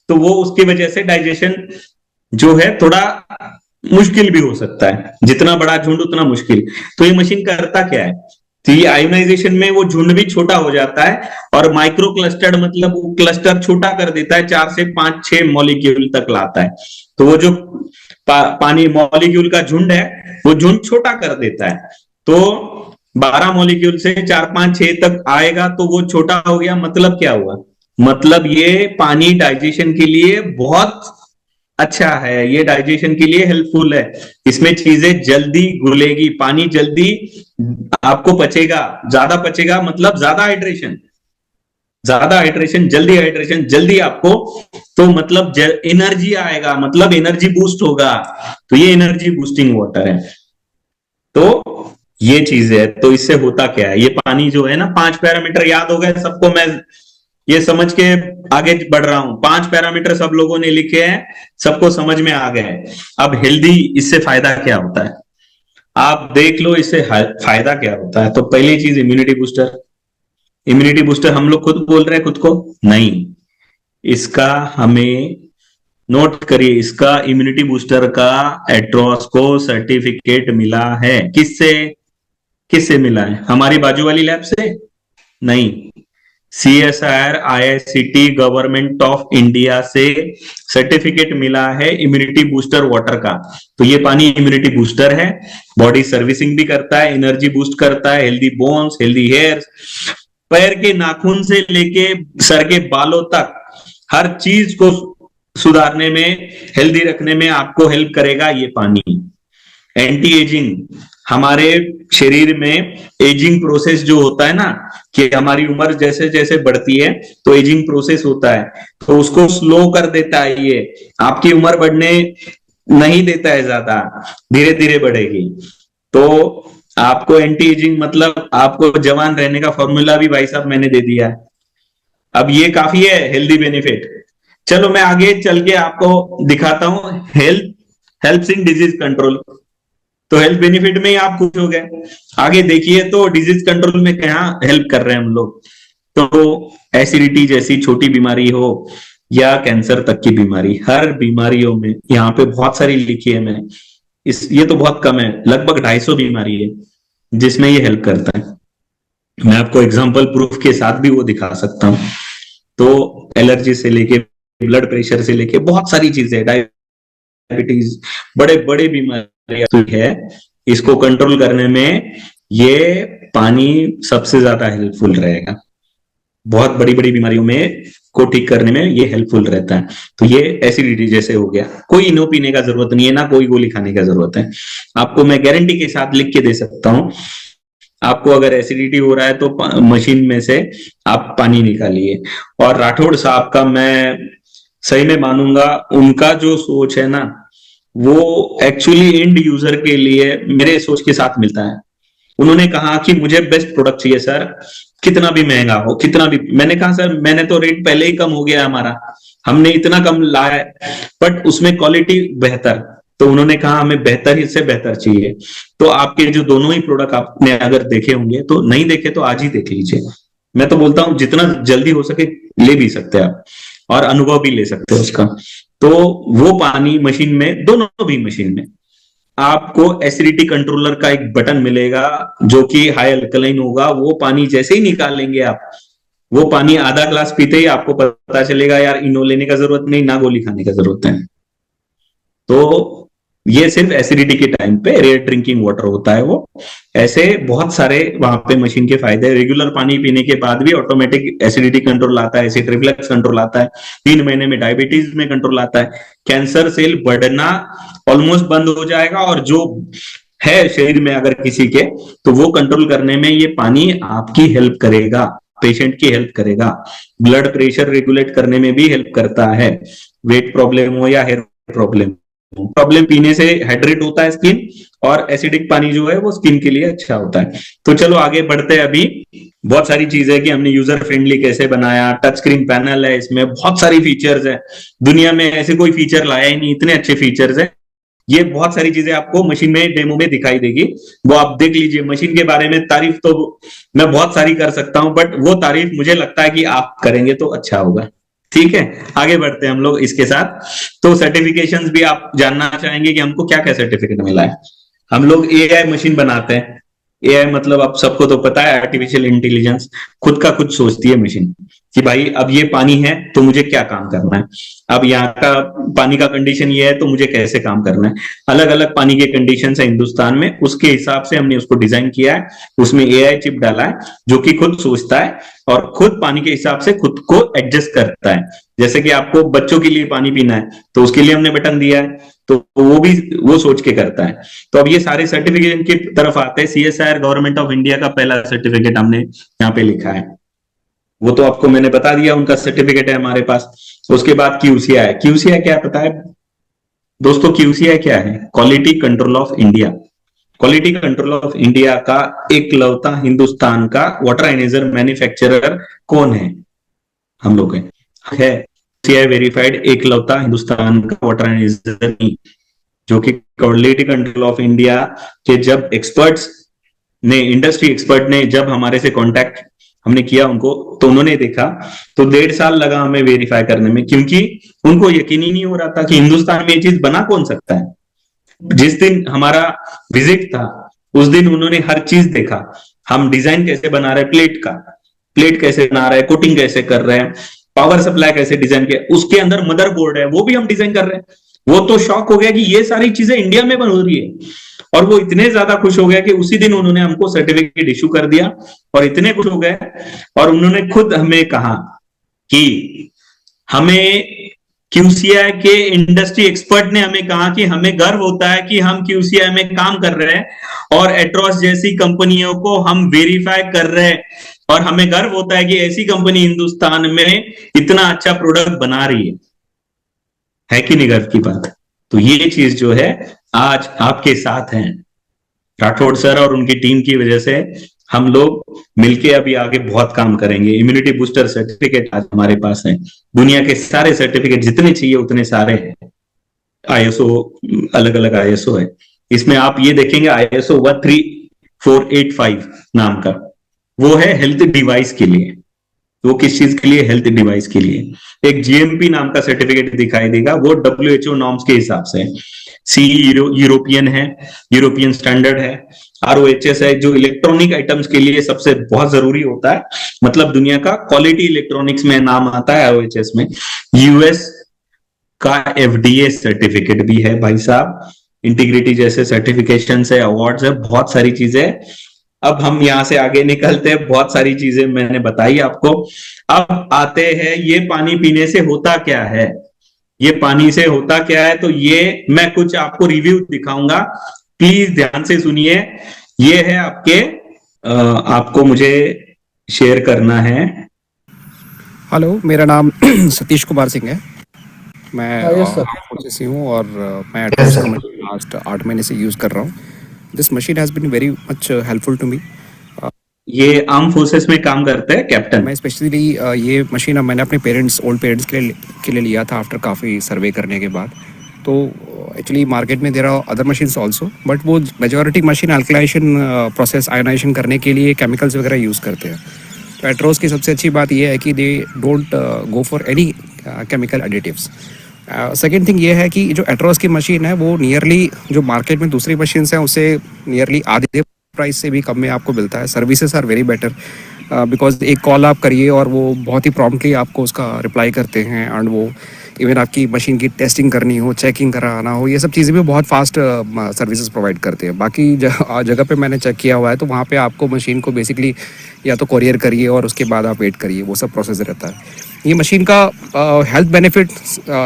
तो वो उसकी वजह से डाइजेशन जो है थोड़ा मुश्किल भी हो सकता है। जितना बड़ा झुंड उतना मुश्किल। तो ये मशीन करता क्या है? तो ये आयोनाइजेशन में वो झुंड भी छोटा हो जाता है, और माइक्रो क्लस्टर्ड मतलब वो क्लस्टर छोटा कर देता है, 4 से 5, 6 मॉलिक्यूल तक लाता है। तो वो जो पानी मॉलिक्यूल का झुंड है वो झुंड छोटा कर देता है। तो 12 मॉलिक्यूल से 4, 5, 6 तक आएगा तो वो छोटा हो गया। मतलब क्या हुआ? मतलब ये पानी डाइजेशन के लिए बहुत अच्छा है, ये डाइजेशन के लिए हेल्पफुल है। इसमें चीजें जल्दी घुलेगी, पानी जल्दी आपको पचेगा, ज्यादा पचेगा, मतलब ज्यादा हाइड्रेशन। ज्यादा हाइड्रेशन, जल्दी आपको, तो मतलब एनर्जी आएगा, मतलब एनर्जी बूस्ट होगा। तो ये एनर्जी बूस्टिंग वाटर है। तो ये चीज है। तो इससे होता क्या है, ये पानी जो है ना, 5 पैरामीटर याद हो गए सबको, मैं ये समझ के आगे बढ़ रहा हूं। 5 पैरामीटर सब लोगों ने लिखे हैं, सबको समझ में आ गए। अब हेल्दी, इससे फायदा क्या होता है, आप देख लो इससे फायदा क्या होता है। तो पहली चीज इम्यूनिटी बूस्टर। इम्यूनिटी बूस्टर हम लोग खुद बोल रहे हैं खुद को? नहीं, इसका हमें, नोट करिए, इसका इम्यूनिटी बूस्टर का एट्रोस को सर्टिफिकेट मिला है। किससे? किससे मिला है? हमारी बाजू वाली लैब से? नहीं, CSIR IICT government of India से सर्टिफिकेट मिला है इम्यूनिटी बूस्टर वाटर का। तो ये पानी इम्यूनिटी बूस्टर है, बॉडी सर्विसिंग भी करता है, एनर्जी बूस्ट करता है, हेल्दी बोन्स, हेल्दी हेयर, पैर के नाखून से लेके सर के बालों तक हर चीज को सुधारने में, हेल्दी रखने में आपको हेल्प करेगा ये पानी। एंटी एजिंग, हमारे शरीर में एजिंग प्रोसेस जो होता है ना, कि हमारी उम्र जैसे जैसे बढ़ती है तो एजिंग प्रोसेस होता है, तो उसको स्लो कर देता है ये, आपकी उम्र बढ़ने नहीं देता है ज्यादा, धीरे धीरे बढ़ेगी। तो आपको एंटी एजिंग मतलब आपको जवान रहने का फॉर्मूला भी भाई साहब मैंने दे दिया है। अब ये काफी है हेल्दी बेनिफिट। चलो मैं आगे चल के आपको दिखाता हूं। Health, helps in disease control. तो हेल्थ बेनिफिट में ही आप खुश हो गए। आगे देखिए, तो डिजीज कंट्रोल में क्या हेल्प कर रहे हैं हम लोग। तो एसिडिटी जैसी छोटी बीमारी हो या कैंसर तक की बीमारी, हर बीमारियों में यहाँ पे बहुत सारी लिखी है मैंने, इस ये तो बहुत कम है, लगभग 250 बीमारी है जिसमें ये हेल्प करता है। मैं आपको एग्जाम्पल प्रूफ के साथ भी वो दिखा सकता हूँ। तो एलर्जी से लेके, ब्लड प्रेशर से लेके बहुत सारी चीजें, डायबिटीज, बड़े बड़े बीमारियां है, इसको कंट्रोल करने में ये पानी सबसे ज्यादा हेल्पफुल रहेगा। बहुत बड़ी बड़ी बीमारियों में को ठीक करने में ये हेल्पफुल रहता है। तो ये एसिडिटी जैसे हो गया, कोई इनो पीने का जरूरत नहीं है, ना कोई गोली खाने का जरूरत है। आपको मैं गारंटी के साथ लिख के दे सकता हूँ, आपको अगर एसिडिटी हो रहा है तो मशीन में से आप पानी निकालिए। और राठौड़ साहब का मैं सही में मानूंगा, उनका जो सोच है ना, वो एक्चुअली एंड यूजर के लिए मेरे सोच के साथ मिलता है। उन्होंने कहा कि मुझे बेस्ट प्रोडक्ट चाहिए सर, कितना भी महंगा हो, कितना भी। मैंने कहा सर मैंने तो रेट पहले ही कम हो गया हमारा, हमने इतना कम लाया है, बट उसमें क्वालिटी बेहतर। तो उन्होंने कहा हमें बेहतर ही से बेहतर चाहिए। तो आपके जो दोनों ही प्रोडक्ट आपने अगर देखे होंगे, तो नहीं देखे तो आज ही देख लीजिए। मैं तो बोलता हूं जितना जल्दी हो सके ले भी सकते हैं आप, और अनुभव भी ले सकते हैं उसका। तो वो पानी मशीन में, दोनों भी मशीन में आपको एसिडिटी कंट्रोलर का एक बटन मिलेगा जो कि हाई अल्कलाइन होगा। वो पानी जैसे ही निकालेंगे आप, वो पानी आधा ग्लास पीते ही आपको पता चलेगा यार इनो लेने का जरूरत नहीं, ना गोली खाने का जरूरत है। तो ये सिर्फ एसिडिटी के टाइम पे रेयर ड्रिंकिंग वाटर होता है वो। ऐसे बहुत सारे वहां पे मशीन के फायदे, रेगुलर पानी पीने के बाद भी ऑटोमेटिक एसिडिटी कंट्रोल आता है, एसिड रिफ्लक्स कंट्रोल आता है, 3 महीने में डायबिटीज में कंट्रोल आता है, कैंसर सेल बढ़ना ऑलमोस्ट बंद हो जाएगा, और जो है शरीर में अगर किसी के, तो वो कंट्रोल करने में ये पानी आपकी हेल्प करेगा, पेशेंट की हेल्प करेगा। ब्लड प्रेशर रेगुलेट करने में भी हेल्प करता है, वेट प्रॉब्लम हो या हेयर प्रॉब्लम। प्रॉब्लम पीने से हाइड्रेट होता है स्किन, और एसिडिक पानी जो है वो स्किन के लिए अच्छा होता है। तो चलो आगे बढ़ते हैं। अभी बहुत सारी चीजें कि हमने यूजर फ्रेंडली कैसे बनाया, टच स्क्रीन पैनल है, इसमें बहुत सारी फीचर्स है, दुनिया में ऐसे कोई फीचर लाया ही नहीं, इतने अच्छे फीचर्स है। ये बहुत सारी चीजें आपको मशीन में डेमो में दिखाई देगी, वो आप देख लीजिए। मशीन के बारे में तारीफ तो मैं बहुत सारी कर सकता हूं, बट वो तारीफ मुझे लगता है कि आप करेंगे तो अच्छा होगा। ठीक है, आगे बढ़ते हैं हम लोग इसके साथ। तो सर्टिफिकेशंस भी आप जानना चाहेंगे कि हमको क्या क्या सर्टिफिकेट मिला है। हम लोग एआई मशीन बनाते हैं। एआई मतलब आप सबको तो पता है, आर्टिफिशियल इंटेलिजेंस, खुद का खुद सोचती है मशीन कि भाई अब ये पानी है तो मुझे क्या काम करना है, अब यहाँ का पानी का कंडीशन ये है तो मुझे कैसे काम करना है। अलग अलग पानी के कंडीशन है हिंदुस्तान में, उसके हिसाब से हमने उसको डिजाइन किया है। उसमें एआई चिप डाला है जो कि खुद सोचता है और खुद पानी के हिसाब से खुद को एडजस्ट करता है। जैसे कि आपको बच्चों के लिए पानी पीना है तो उसके लिए हमने बटन दिया है, तो वो भी वो सोच के करता है। तो अब ये सारे सर्टिफिकेट की तरफ आते हैं। CSIR गवर्नमेंट ऑफ इंडिया का पहला सर्टिफिकेट हमने यहाँ पे लिखा है। वो तो आपको मैंने बता दिया, उनका सर्टिफिकेट है हमारे पास। उसके बाद क्यूसीआई, क्यूसीआई क्या पता है दोस्तों? क्यूसीआई क्या है? Quality control of India. Quality control of India का एकलौता हिंदुस्तान का वाटर आयनाइजर मैन्युफैक्चरर कौन है? हम लोग है सीआई वेरीफाइड एकलौता हिंदुस्तान का वाटर आयनाइजर, जो कि क्वालिटी कंट्रोल ऑफ इंडिया के जब एक्सपर्ट्स ने, इंडस्ट्री एक्सपर्ट ने जब हमारे से कांटेक्ट हमने किया उनको, तो उन्होंने देखा, तो 1.5 साल लगा हमें वेरीफाई करने में, क्योंकि उनको यकीन ही नहीं हो रहा था कि हिंदुस्तान में ये चीज बना कौन सकता है। जिस दिन हमारा विजिट था उस दिन उन्होंने हर चीज देखा, हम डिजाइन कैसे बना रहे हैं प्लेट का, प्लेट कैसे बना रहे हैं, कोटिंग कैसे कर रहे हैं, पावर सप्लाई कैसे डिजाइन किया, उसके अंदर मदरबोर्ड है वो भी हम डिजाइन कर रहे हैं। वो तो शॉक हो गया कि ये सारी चीजें इंडिया में बन रही है, और वो इतने ज्यादा खुश हो गया कि उसी दिन उन्होंने हमको सर्टिफिकेट इशू कर दिया, और इतने खुश हो गए, और उन्होंने खुद हमें कहा कि हमें क्यूसीआई के इंडस्ट्री एक्सपर्ट ने हमें कहा कि हमें गर्व होता है कि हम क्यूसीआई में काम कर रहे हैं और एट्रोस जैसी कंपनियों को हम वेरीफाई कर रहे हैं, और हमें गर्व होता है कि ऐसी कंपनी हिंदुस्तान में इतना अच्छा प्रोडक्ट बना रही है कि नहीं गर्व की बात? तो ये चीज जो है आज आपके साथ है राठौड़ सर और उनकी टीम की वजह से, हम लोग मिलके अभी आगे बहुत काम करेंगे। इम्यूनिटी बूस्टर सर्टिफिकेट आज हमारे पास है, दुनिया के सारे सर्टिफिकेट जितने चाहिए उतने सारे हैं। आईएसओ, अलग अलग आईएसओ है, इसमें आप ये देखेंगे आईएसओ 13485 नाम का, वो है हेल्थ डिवाइस के लिए। वो किस चीज के लिए? हेल्थ डिवाइस के लिए। एक जीएमपी नाम का सर्टिफिकेट दिखाई देगा, वो डब्ल्यूएचओ नॉर्म्स के हिसाब से। सीई यूरोपियन है, यूरोपियन स्टैंडर्ड है। आरओएचएस है, जो इलेक्ट्रॉनिक आइटम्स के लिए सबसे बहुत जरूरी होता है, मतलब दुनिया का क्वालिटी इलेक्ट्रॉनिक्स में नाम आता है आरओएचएस में। यूएस का एफडीए सर्टिफिकेट भी है भाई साहब, इंटीग्रिटी जैसे सर्टिफिकेशन है, अवार्ड्स है, बहुत सारी चीजें। अब हम यहां से आगे निकलते हैं, बहुत सारी चीजें मैंने बताई आपको। अब आते हैं ये पानी पीने से होता क्या है, ये पानी से होता क्या है, तो ये मैं कुछ आपको रिव्यू दिखाऊंगा, प्लीज ध्यान से सुनिए। ये है आपके आपको मुझे शेयर करना है। हेलो, मेरा नाम सतीश कुमार सिंह है। मैं यस सर। पुणे से हूँ और मैं एट्रोस का मशीन लास्ट 8 महीने से यूज़ कर रहा हूँ। This machine has been very much helpful to me. ये आर्म फोर्सेस में काम करता है कैप्टन। मैं स्पेशली ये मशीन अब मैंने अपने ओल्ड पेरेंट्स के लिए लिया था आफ्टर काफ़ी सर्वे करने के बाद। तो एक्चुअली मार्केट में there are other machines also, but वो majority machine alkalisation process ionisation करने के लिए केमिकल्स वगैरह यूज़ करते हैं। तो एट्रोस की सबसे अच्छी बात यह है कि they don't go for any chemical additives. Second thing ये है कि जो एट्रोस की मशीन है वो नियरली जो मार्केट में दूसरी मशीन्स हैं उससे नियरली आधे प्राइस से भी कम में आपको मिलता है। Services are very better because एक कॉल आप करिए और वो बहुत ही प्रॉम्प्टली आपको उसका रिप्लाई करते हैं, एंड वो इवन आपकी मशीन की टेस्टिंग करनी हो, चेकिंग कराना हो, ये सब चीज़ें भी बहुत फास्ट सर्विसेज प्रोवाइड करते हैं। बाकी जगह पे मैंने चेक किया हुआ है तो वहाँ पे आपको मशीन को बेसिकली या तो कोरियर करिए और उसके बाद आप वेट करिए, वो सब प्रोसेस रहता है। ये मशीन का हेल्थ बेनिफिट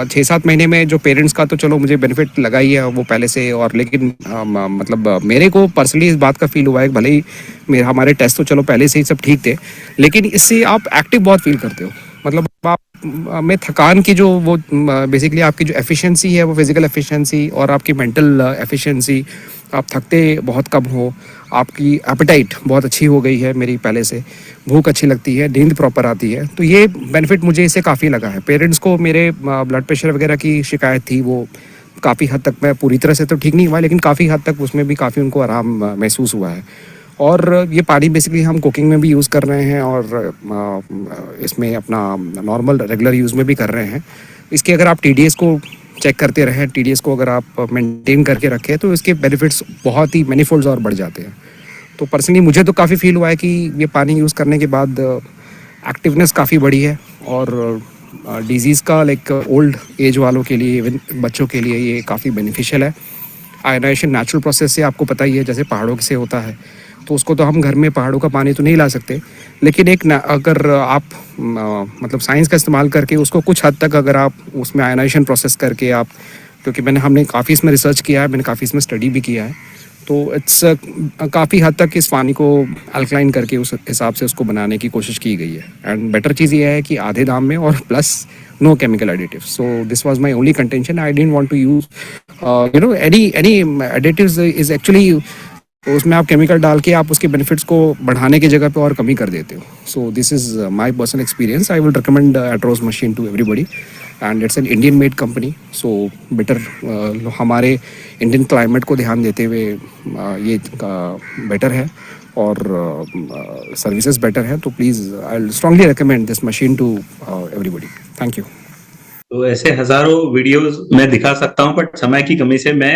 6-7 महीने में जो पेरेंट्स का तो चलो मुझे बेनिफिट लगा ही है वो पहले से, और लेकिन मतलब मेरे को पर्सनली इस बात का फील हुआ है, भले ही हमारे टेस्ट तो चलो पहले से ही सब ठीक थे, लेकिन इससे आप एक्टिव बहुत फील करते हो। मतलब आप में थकान की जो वो बेसिकली आपकी जो एफिशिएंसी है वो फिजिकल एफिशिएंसी और आपकी मेंटल एफिशिएंसी, आप थकते बहुत कम हो, आपकी एपेटाइट बहुत अच्छी हो गई है मेरी पहले से, भूख अच्छी लगती है, नींद प्रॉपर आती है। तो ये बेनिफिट मुझे इससे काफ़ी लगा है। पेरेंट्स को मेरे ब्लड प्रेशर वगैरह की शिकायत थी, वो काफ़ी हद तक, मैं पूरी तरह से तो ठीक नहीं हुआ लेकिन काफ़ी हद तक उसमें भी काफ़ी उनको आराम महसूस हुआ है। और ये पानी बेसिकली हम कुकिंग में भी यूज़ कर रहे हैं और इसमें अपना नॉर्मल रेगुलर यूज़ में भी कर रहे हैं। इसके अगर आप टीडीएस को चेक करते रहें, टीडीएस को अगर आप मेंटेन करके रखें तो इसके बेनिफिट्स बहुत ही मैनीफोल्ड्स और बढ़ जाते हैं। तो पर्सनली मुझे तो काफ़ी फील हुआ है कि ये पानी यूज़ करने के बाद एक्टिवनेस काफ़ी बढ़ी है, और डिजीज़ का लाइक ओल्ड एज वालों के लिए, इवन बच्चों के लिए ये काफ़ी बेनिफिशियल है। आयनाइजेशन नेचुरल प्रोसेस से आपको पता ही है, जैसे पहाड़ों से होता है, तो उसको तो हम घर में पहाड़ों का पानी तो नहीं ला सकते, लेकिन अगर आप मतलब साइंस का इस्तेमाल करके उसको कुछ हद तक अगर आप उसमें आयनाइजेशन प्रोसेस करके आप, क्योंकि हमने काफ़ी इसमें रिसर्च किया है, मैंने काफ़ी इसमें स्टडी भी किया है, तो इट्स काफ़ी हद तक इस पानी को अल्कलाइन करके उस हिसाब से उसको बनाने की कोशिश की गई है। एंड बेटर चीज़ ये है कि आधे दाम में और plus no chemical additive. So this was my only contention. I didn't want to use any additives is actually, उसमें आप केमिकल डाल के आप उसके बेनिफिट्स को बढ़ाने की जगह पे और कमी कर देते हो। So this is my personal experience. I will recommend Atros machine to everybody and it's an Indian made company. So better हमारे इंडियन क्लाइमेट को ध्यान देते हुए ये बेटर है और सर्विसेज बेटर है। तो please I will strongly recommend this machine to everybody. Thank you. तो ऐसे हजारों वीडियोस मैं दिखा सकता हूं, बट समय की कमी से मैं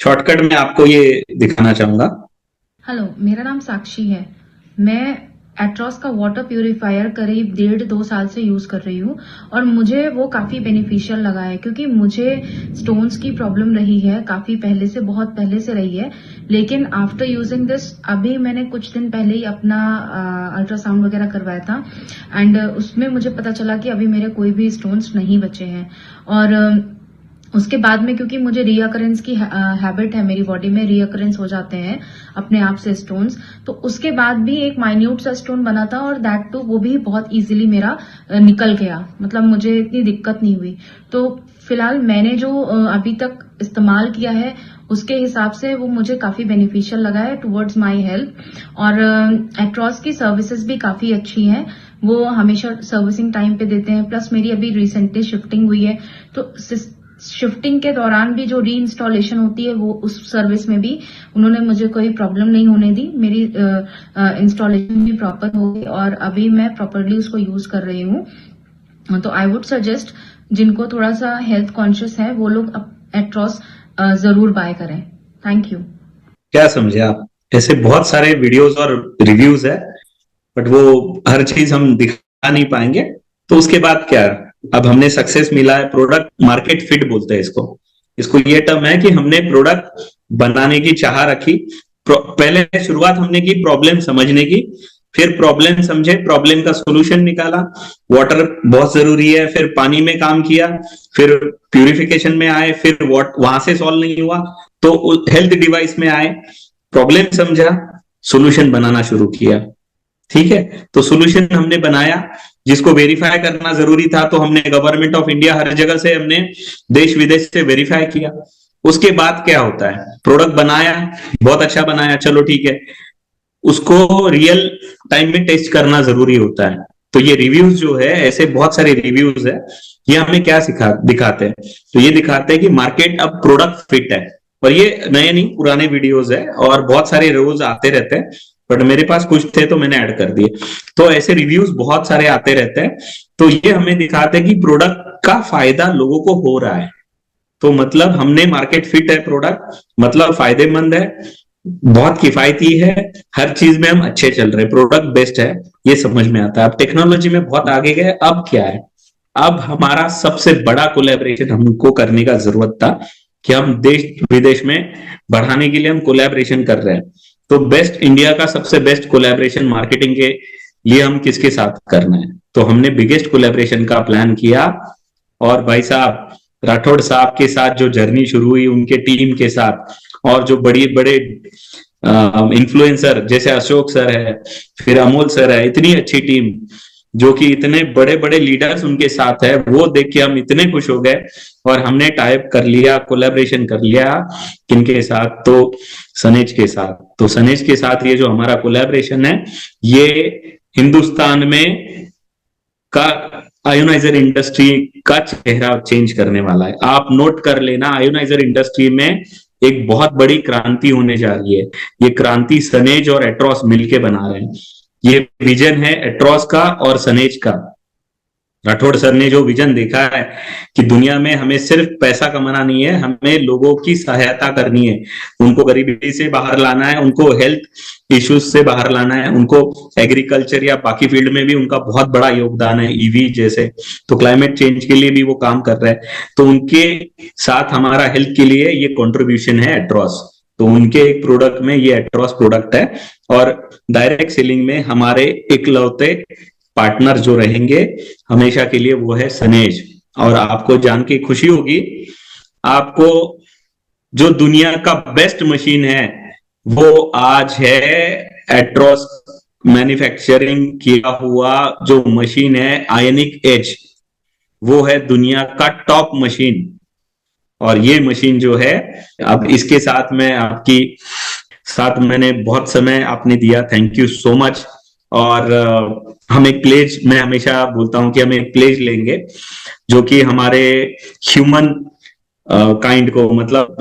शॉर्टकट में आपको ये दिखाना चाहूंगा। हेलो, मेरा नाम साक्षी है। मैं एट्रॉस का वाटर प्यूरिफायर करीब 1.5-2 साल से यूज कर रही हूँ और मुझे वो काफी बेनिफिशियल लगा है, क्योंकि मुझे स्टोन्स की प्रॉब्लम रही है काफी पहले से, बहुत पहले से रही है। लेकिन आफ्टर यूजिंग दिस, अभी मैंने कुछ दिन पहले ही अपना अल्ट्रासाउंड वगैरह करवाया था एंड उसमें मुझे पता चला कि अभी मेरे कोई भी स्टोन्स नहीं बचे हैं। और उसके बाद में, क्योंकि मुझे रीअकरेंस की हैबिट है, मेरी बॉडी में रीअकरेंस हो जाते हैं अपने आप से स्टोन्स, तो उसके बाद भी एक माइन्यूट सा स्टोन बना था और दैट टू वो भी बहुत इजीली मेरा निकल गया, मतलब मुझे इतनी दिक्कत नहीं हुई। तो फिलहाल मैंने जो अभी तक इस्तेमाल किया है उसके हिसाब से वो मुझे काफी बेनिफिशियल लगा है टुवर्ड्स माय हेल्थ। और एट्रॉस की सर्विसेज भी काफी अच्छी हैं, वो हमेशा सर्विसिंग टाइम पे देते हैं। प्लस मेरी अभी रिसेंटली शिफ्टिंग हुई है, तो शिफ्टिंग के दौरान भी जो री इंस्टॉलेशन होती है वो उस सर्विस में भी उन्होंने मुझे कोई प्रॉब्लम नहीं होने दी। मेरी इंस्टॉलेशन भी प्रॉपर हो गई और अभी मैं प्रॉपरली उसको यूज कर रही हूँ। तो आई वुड सजेस्ट, जिनको थोड़ा सा हेल्थ कॉन्शियस है वो लोग एट्रॉस जरूर बाय करें। Thank you. क्या समझे आप? ऐसे बहुत सारे वीडियोस और रिव्यूज है, बट वो हर चीज हम दिखा नहीं पाएंगे। तो उसके बाद क्या, अब हमने सक्सेस मिला है, प्रोडक्ट मार्केट फिट बोलते हैं इसको। इसको ये टर्म है कि हमने प्रोडक्ट बनाने की चाह रखी। पहले शुरुआत हमने की प्रॉब्लम समझने की, फिर प्रॉब्लम समझे, प्रॉब्लम का सोल्यूशन निकाला। वाटर बहुत जरूरी है, फिर पानी में काम किया, फिर प्यूरिफिकेशन में आए, फिर वहां से सॉल्व नहीं हुआ तो हेल्थ डिवाइस में आए, प्रॉब्लम समझा, सोल्यूशन बनाना शुरू किया। ठीक है, तो सोल्यूशन हमने बनाया, जिसको वेरीफाई करना जरूरी था, तो हमने गवर्नमेंट ऑफ इंडिया हर जगह से हमने देश विदेश से वेरीफाई किया। उसके बाद क्या होता है, प्रोडक्ट बनाया, बहुत अच्छा बनाया, चलो ठीक है, उसको रियल टाइम में टेस्ट करना जरूरी होता है। तो ये रिव्यूज जो है, ऐसे बहुत सारे रिव्यूज है, ये हमें क्या दिखाते हैं, तो ये दिखाते हैं कि मार्केट अब प्रोडक्ट फिट है। और ये नए नहीं, पुराने वीडियोज है और बहुत सारे रोज आते रहते हैं, बट मेरे पास कुछ थे तो मैंने ऐड कर दिए। तो ऐसे रिव्यूज बहुत सारे आते रहते हैं, तो ये हमें दिखाते हैं कि प्रोडक्ट का फायदा लोगों को हो रहा है। तो मतलब हमने मार्केट फिट है प्रोडक्ट, मतलब फायदेमंद है, बहुत किफायती है, हर चीज में हम अच्छे चल रहे हैं, प्रोडक्ट बेस्ट है, ये समझ में आता है। अब टेक्नोलॉजी में बहुत आगे गए, अब क्या है, अब हमारा सबसे बड़ा कोलैबोरेशन हमको करने का जरूरत था कि हम देश विदेश में बढ़ाने के लिए हम कोलैबोरेशन कर रहे हैं। तो बेस्ट, इंडिया का सबसे बेस्ट कोलैबोरेशन मार्केटिंग के लिए हम किसके साथ करना है, तो हमने बिगेस्ट कोलैबोरेशन का प्लान किया। और भाई साहब, राठौड़ साहब के साथ जो जर्नी शुरू हुई, उनके टीम के साथ, और जो बड़ी बड़े इन्फ्लुएंसर जैसे अशोक सर है, फिर अमोल सर है, इतनी अच्छी टीम जो कि इतने बड़े बड़े लीडर्स उनके साथ है, वो देख के हम इतने खुश हो गए। और हमने टाइप कर लिया, कोलैबोरेशन कर लिया, किनके साथ, तो सनेज के साथ। तो सनेज के साथ ये जो हमारा कोलैबोरेशन है, ये हिंदुस्तान में का आयोनाइजर इंडस्ट्री का चेहरा चेंज करने वाला है। आप नोट कर लेना, आयोनाइजर इंडस्ट्री में एक बहुत बड़ी क्रांति होने जा रही है। ये क्रांति सनेज और एट्रॉस मिलके बना रहे हैं। ये विजन है एट्रॉस का और सनेज का। राठौड़ सर ने जो विजन देखा है कि दुनिया में हमें सिर्फ पैसा कमाना नहीं है, हमें लोगों की सहायता करनी है, उनको गरीबी से बाहर लाना है, उनको हेल्थ इश्यूज से बाहर लाना है, उनको एग्रीकल्चर या बाकी फील्ड में भी उनका बहुत बड़ा योगदान है, ईवी जैसे, तो क्लाइमेट चेंज के लिए भी वो काम कर रहे हैं। तो उनके साथ हमारा हेल्थ के लिए ये कॉन्ट्रीब्यूशन है एट्रॉस। तो उनके एक प्रोडक्ट में ये एट्रॉस प्रोडक्ट है, और डायरेक्ट सेलिंग में हमारे इकलौते पार्टनर जो रहेंगे हमेशा के लिए, वो है सनेज। और आपको जान के खुशी होगी, आपको जो दुनिया का बेस्ट मशीन है वो आज है एट्रोस मैन्युफैक्चरिंग किया हुआ जो मशीन है आयनिक एज, वो है दुनिया का टॉप मशीन। और ये मशीन जो है, अब इसके साथ में आपकी साथ मैंने बहुत समय आपने दिया, थैंक यू सो मच। और हम एक प्लेज, मैं हमेशा बोलता हूं कि हम एक प्लेज लेंगे जो कि हमारे ह्यूमन काइंड को, मतलब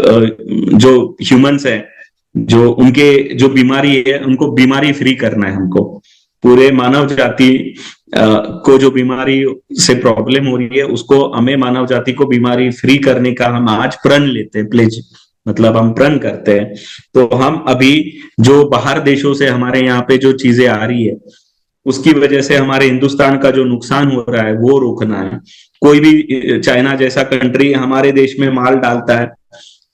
जो ह्यूमंस है, जो उनके जो बीमारी है उनको बीमारी फ्री करना है हमको। पूरे मानव जाति को जो बीमारी से प्रॉब्लम हो रही है उसको, हमें मानव जाति को बीमारी फ्री करने का हम आज प्रण लेते हैं, प्लेज मतलब हम प्रण करते हैं। तो हम अभी जो बाहर देशों से हमारे यहाँ पे जो चीजें आ रही है उसकी वजह से हमारे हिंदुस्तान का जो नुकसान हो रहा है वो रोकना है। कोई भी चाइना जैसा कंट्री हमारे देश में माल डालता है,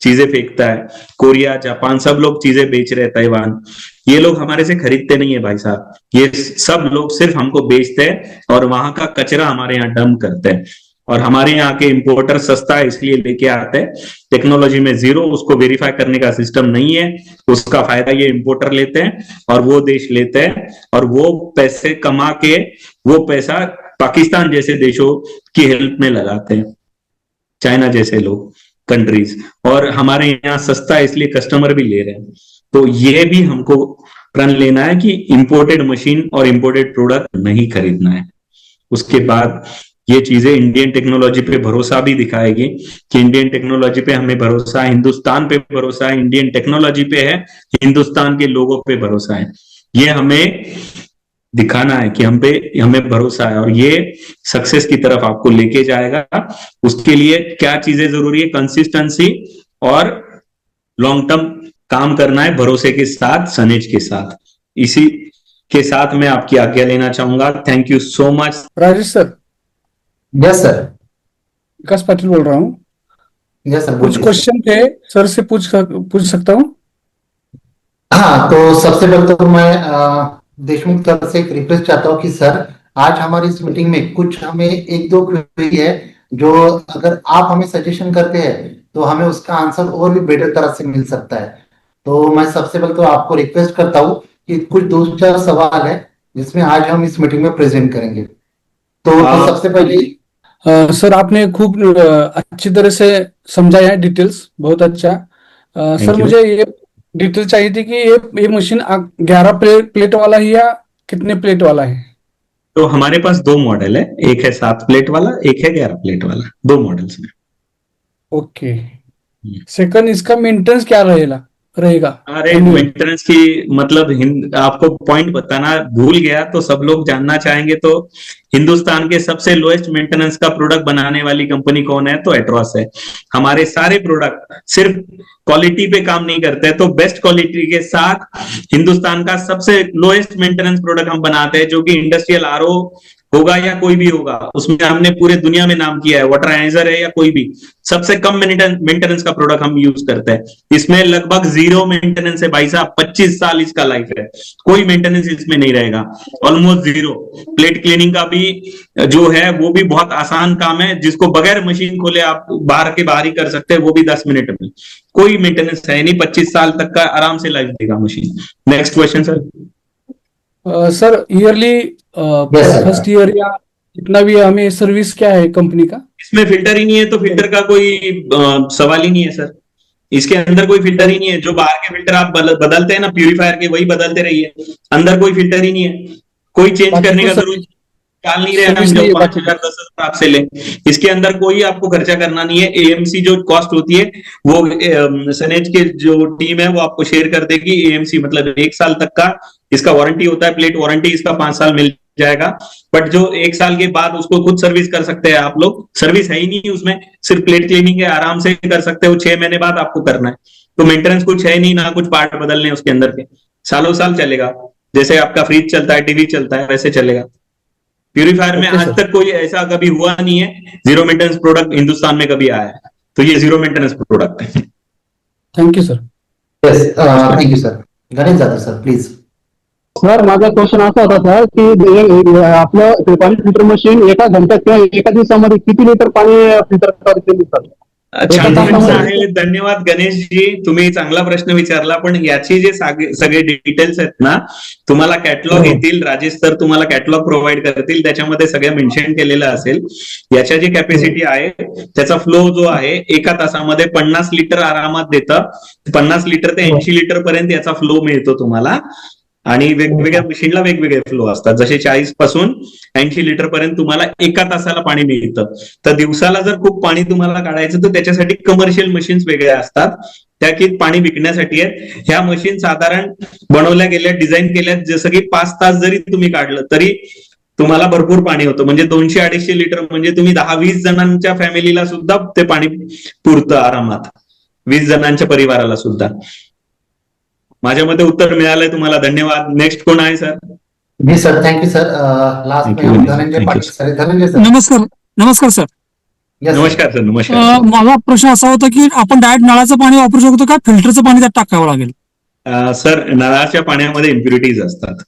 चीजें फेंकता है, कोरिया जापान सब लोग चीजें बेच रहे हैं, ताइवान, ये लोग हमारे से खरीदते नहीं है भाई साहब। ये सब लोग सिर्फ हमको बेचते हैं और वहां का कचरा हमारे यहाँ डंप करते हैं। और हमारे यहाँ के इंपोर्टर सस्ता है इसलिए लेके आते हैं, टेक्नोलॉजी में जीरो, उसको वेरीफाई करने का सिस्टम नहीं है, उसका फायदा ये इंपोर्टर लेते हैं और वो देश लेते हैं, और वो पैसे कमा के वो पैसा पाकिस्तान जैसे देशों की हेल्प में लगाते हैं, चाइना जैसे लोग कंट्रीज, और हमारे यहाँ सस्ता है इसलिए कस्टमर भी ले रहे हैं। तो ये भी हमको प्रण लेना है कि इंपोर्टेड मशीन और इंपोर्टेड प्रोडक्ट नहीं खरीदना है। उसके बाद ये चीजें इंडियन टेक्नोलॉजी पे भरोसा भी दिखाएगी कि इंडियन टेक्नोलॉजी पे हमें भरोसा है, हिंदुस्तान पे भरोसा है, इंडियन टेक्नोलॉजी पे है, हिंदुस्तान के लोगों पे भरोसा है। ये हमें दिखाना है कि हमें भरोसा है, और ये सक्सेस की तरफ आपको लेके जाएगा। उसके लिए क्या चीजें जरूरी है? कंसिस्टेंसी और लॉन्ग टर्म काम करना है, भरोसे के साथ, सनेज के साथ। इसी के साथ मैं आपकी आज्ञा लेना चाहूंगा। Thank you so much. Rajesh sir. Yes sir. Vikas Patil बोल रहा हूँ। Yes sir. कुछ क्वेश्चन थे सर से, पूछ सकता हूँ? हाँ, तो सबसे पहले तो मैं देशमुख सर से एक रिक्वेस्ट चाहता हूँ कि सर आज हमारी इस मीटिंग में कुछ हमें एक दो क्वेरी है जो अगर आप हमें सजेशन करते हैं तो हमें उसका आंसर और भी बेटर तरह से मिल सकता है। तो मैं सबसे पहले तो आपको रिक्वेस्ट करता हूँ कि कुछ दो चार सवाल है जिसमें आज हम इस मीटिंग में प्रेजेंट करेंगे। तो सबसे पहले सर आपने खूब अच्छी तरह से समझाया है, डिटेल्स बहुत अच्छा। Sir you. मुझे ये डिटेल चाहिए थी कि ये मशीन 11 प्लेट वाला है या कितने प्लेट वाला है? तो हमारे पास दो मॉडल है, एक है 7 प्लेट वाला, एक है 11 प्लेट वाला, दो मॉडल्स में। ओके। सेकंड, इसका मेंटेनेंस क्या रहेगा? अरे मेंटेनेंस की मतलब आपको पॉइंट बताना भूल गया, तो सब लोग जानना चाहेंगे। तो हिंदुस्तान के सबसे लोएस्ट मेंटेनेंस का प्रोडक्ट बनाने वाली कंपनी कौन है? तो एट्रोस है। हमारे सारे प्रोडक्ट सिर्फ क्वालिटी पे काम नहीं करते, तो बेस्ट क्वालिटी के साथ हिंदुस्तान का सबसे लोएस्ट मेंटेनेंस प्रोडक्ट हम बनाते हैं, जो कि इंडस्ट्रियल आरओ होगा या कोई भी होगा, उसमें हमने पूरे दुनिया में नाम किया है, वाटर एनालाइजर है या कोई भी, सबसे कम मेंटेनेंस का प्रोडक्ट हम यूज करते हैं। इसमें लगभग जीरो मेंटेनेंस है भाई साहब, 25 साल इसका लाइफ है, कोई मेंटेनेंस इसमें नहीं रहेगा, ऑलमोस्ट जीरो। प्लेट क्लीनिंग का भी जो है वो भी बहुत आसान काम है, जिसको बगैर मशीन खोले आप बाहर के बाहर ही कर सकते हैं, वो भी 10 मिनट में। कोई मेंटेनेंस है नहीं, 25 साल तक का आराम से लाइफ देगा machine. Next question sir. Sir yearly first year या कितना भी हमें सर्विस क्या है कंपनी का? इसमें फिल्टर ही नहीं है, तो फिल्टर का कोई सवाल ही नहीं है सर। इसके अंदर कोई फिल्टर ही नहीं है। जो बाहर के फिल्टर आप बदलते हैं ना प्यूरिफायर के, वही बदलते रहिए, अंदर कोई फिल्टर ही नहीं है, कोई चेंज करने का जरूरत डाल नहीं रहे हम, जो 5,000 10,000 आपसे लें। इसके अंदर कोई आपको खर्चा करना नहीं है। एएमसी जो कॉस्ट होती है वो सनेज के जो टीम है वो आपको शेयर कर देगी। एएमसी मतलब 1 साल तक का इसका वारंटी होता है, प्लेट वारंटी इसका 5 साल मिल जाएगा। बट जो 1 साल के बाद उसको खुद सर्विस कर सकते हैं आप लोग, सर्विस है ही नहीं उसमें, सिर्फ प्लेट क्लीनिंग है, आराम से कर सकते हो। 6 महीने बाद आपको करना है, तो मेंटेनेंस कुछ है नहीं, ना कुछ पार्ट बदलने उसके अंदर के, सालों साल चलेगा। जैसे आपका फ्रिज चलता है, टीवी चलता है, वैसे चलेगा। प्यूरिफायर में आज तक कोई ऐसा कभी हुआ नहीं है जीरो मेंटेनेंस प्रोडक्ट हिंदुस्तान में कभी आया है, तो ये जीरो मेंटेनेंस प्रोडक्ट है। Thank you sir. Yes, thank you sir. Ganesh Jadhav sir please. Sir माझा क्वेश्चन असा होता सर की आपलं पाणी फिल्टर मशीन एका घंट्यात किंवा एका दिवसामध्ये किती लिटर पाणी फिल्टर करते सर? एका छान प्रश्न तासामध्ये आहे. धन्यवाद गणेशजी, तुम्ही चांगला प्रश्न विचारला. पण याची जे सगळे डिटेल्स आहेत ना, तुम्हाला कॅटलॉग हो. येतील. राजेश सर तुम्हाला कॅटलॉग प्रोव्हाइड करतील, त्याच्यामध्ये सगळं मेन्शन केलेलं असेल. याच्या जी कॅपॅसिटी आहे, त्याचा फ्लो जो आहे, एका तासामध्ये 50 लिटर आरामात देतं. 50 लिटर ते 80 लिटर पर्यंत याचा फ्लो मिळतो तुम्हाला. आणि वेगवेगळ्या मशीनला वेगवेगळे फ्लो असतात. जसे 40 पासून 80 लिटर पर्यंत तुम्हाला एका तासाला पाणी मिळतं. तर दिवसाला जर खूप पाणी तुम्हाला काढायचं, तर त्याच्यासाठी कमर्शियल मशीन्स वेगळ्या असतात, त्या की पाणी विकण्यासाठी आहेत. ह्या मशीन साधारण बनवल्या गेल्या, डिझाईन केल्या, जसं की 5 तास जरी तुम्ही काढलं तरी तुम्हाला भरपूर पाणी होतं. म्हणजे 200-250 लिटर, म्हणजे तुम्ही 10-20 जणांच्या फॅमिलीला सुद्धा ते पाणी पुरतं आरामात, 20 जणांच्या परिवाराला सुद्धा. माझ्या मते उत्तर मिळालंय तुम्हाला. धन्यवाद. नेक्स्ट कोण आहे सर? जी sir, thank you sir. Last Thank में you, हम Vineet. Dhananjay Thank you, Patil sir. Sir हैं। धनंजय सर। नमस्कार नमस्कार सर. Yes sir. नमस्कार सर. नमस्कार सर. माझा प्रश्न असा होता की आपण डायरेक्ट नळाचं पाणी वापरू शकतो का फिल्टरचं पाणी त्यात टाकावं लागेल? सर, नळाच्या पाण्यामध्ये इम्प्युरिटीज असतात.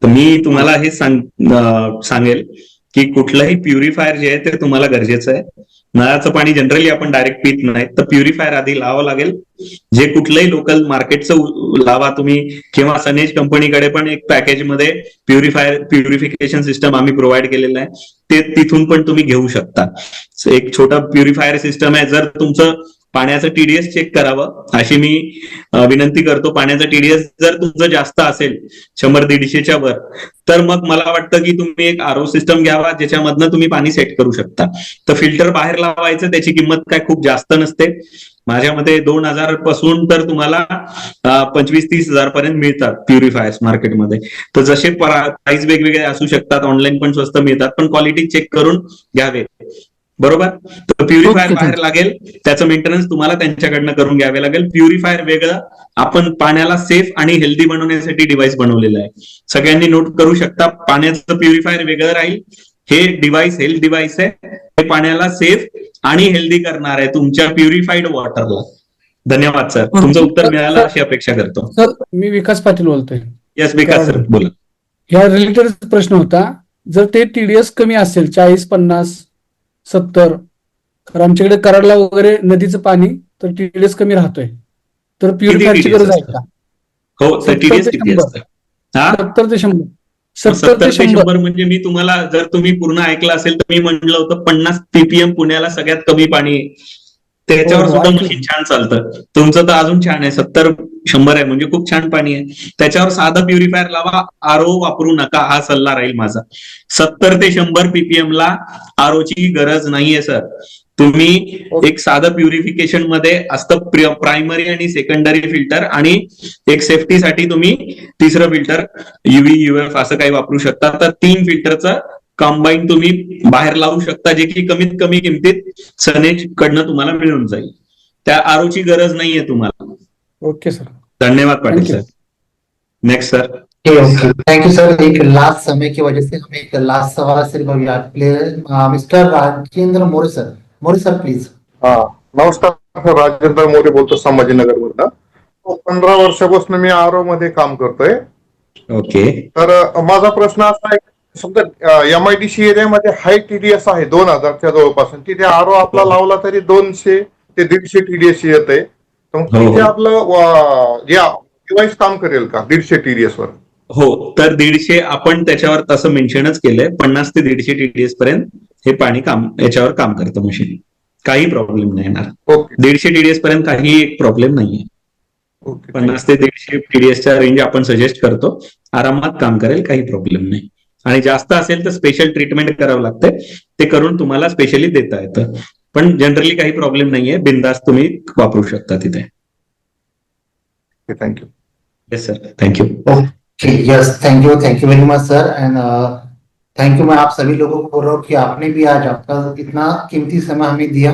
तर मी तुम्हाला हे सांगेल की कुठलंही प्युरिफायर जे आहे ते तुम्हाला गरजेचं आहे. नळाचं पाणी जनरली आपण डायरेक्ट पित नाही, तर प्युरिफायर आधी लावावं लागेल. जे कुठलंही लोकल मार्केटचं लावा तुम्ही, किंवा सनेज कंपनीकडे पण एक पॅकेजमध्ये प्युरिफिकेशन सिस्टम आम्ही प्रोव्हाइड केलेलं आहे, ते तिथून पण तुम्ही घेऊ शकता. एक छोटा प्युरिफायर सिस्टम आहे. जर तुमचं पाण्याचं टीडीएस चेक करावं अशी मी विनंती करतो. पाण्याचं टीडीएस जर तुमचं जास्त असेल 100-150च्या वर, तर मग मला वाटतं की तुम्ही एक आरओ सिस्टम घ्यावा, ज्याच्यामधनं तुम्ही पाणी सेट करू शकता. तर फिल्टर बाहेर लावायचं, त्याची किंमत काय खूप जास्त नसते. माझ्या मते 2000 पासून तर तुम्हाला 25-30 हजार पर्यंत मिळतात प्युरिफायर्स मार्केटमध्ये. तर जसे प्राइस वेगवेगळे असू शकतात, ऑनलाईन पण स्वस्त मिळतात, पण क्वालिटी चेक करून घ्यावे. बरोबर. तर प्युरिफायर Okay, बाहेर लागेल, त्याचं मेंटेनन्स तुम्हाला त्यांच्याकडनं करून घ्यावे लागेल. प्युरिफायर वेगळं, आपण पाण्याला सेफ आणि हेल्दी बनवण्यासाठी डिव्हाइस बनवलेलं आहे. सगळ्यांनी नोट करू शकता. पाण्याचं प्युरिफायर वेगळं राहील. हे डिव्हाइस हेल्थ डिव्हाइस आहे. हे पाण्याला सेफ आणि हेल्दी करणार आहे तुमच्या प्युरिफाईड वॉटरला. धन्यवाद सर. तुमचं उत्तर मिळालं अशी अपेक्षा करतो. सर, मी विकास पाटील बोलतोय. यस विकास सर, बोला. ह्या रिलेटेड प्रश्न होता. जर ते टीडीएस कमी असेल 40, 50, 70, तर आमच्याकडे कराडला वगैरे नदीचं पाणी तर टीडीएस कमी राहतोय, तर प्युरिफायरची TDS गरज आहे असतं? का? हो, तर 70 टीडीएस ते किती 100. असतं? हा, 70 ते 100. 70 70 ते ते 100. 100 म्हणजे मी तुम्हाला, जर तुम्ही पूर्ण ऐकलं असेल तर मी म्हटलं होतं 50 पीपीएम पुण्याला सगळ्यात कमी पाणी आहे. त्याच्यावर हो, सुद्धा ऐकलं. मशीन छान चालतं. तुमचं तर अजून छान आहे. 70-100 आहे म्हणजे खूप छान पाणी आहे. त्याच्यावर साधं प्युरिफायर लावा, आरओ वापरू नका, हा सल्ला राहील माझा. 70 ते 100 पीपीएम ला आरओची गरज नाहीये सर. तुम्ही एक साधं प्युरिफिकेशन मध्ये असतं प्रायमरी आणि सेकंडरी फिल्टर, आणि एक सेफ्टीसाठी तुम्ही तिसरं फिल्टर युव्ही युएफ असं काही वापरू शकता. तर 3 फिल्टरचं कंबाईन तुम्ही बाहेर लावू शकता, जे की कमीत कमी किमतीत सनेज कडनं तुम्हाला मिळून जाईल. त्या आरओची गरज नाहीये तुम्हाला. Okay sir. धन्यवाद Patil Thank you. Sir. Next sir. Thank you sir. एक लास्ट समय की वजह से हम एक लास्ट सवाल सिर्फ अभी mister Rajendra more sir. More sir please. नमस्कार, राजेंद्र मोरे बोलतो संभाजीनगर मधनं. 15 वर्षापासून मी आरओ मध्ये काम करतोय. ओके. तर माझा प्रश्न असा आहे, समजा एमआयडीसी एरियामध्ये हाय टीडीएस आहे 2000च्या जवळपासून, तिथे आरओ आपला लावला तरी 200 ते 150 टीडीएस येते. तर मग तिथे आपलं डिव्हाइस काम करेल का 150 टीडीएस वर? हो, तर 150 आपण त्याच्यावर तसं मेन्शनच केलंय. 50 ते 150 टीडीएस पर्यंत हे पाणी याच्यावर काम करतं मशीन. काही प्रॉब्लेम नाही येणार. ओके 150 टीडीएस पर्यंत काही एक प्रॉब्लेम नाहीये. ओके 50 ते 150 टीडीएसच्या रेंज आपण सजेस्ट करतो. आरामात काम करेल, काही प्रॉब्लेम नाही. आणि जास्त असेल तर स्पेशल ट्रीटमेंट करावं लागतंय, ते करून तुम्हाला स्पेशली देता येतं. पण जनरली काही प्रॉब्लेम नाहीये. बिंदास तुम्ही वापरू शकता तिथे. Thank you. Yes sir, thank you. Okay, yes, thank you very much sir. And thank you. मैं आप सभी लोगों को बोल रहा हूँ कि आपने भी आज आपका इतना कीमती समय हमें दिया।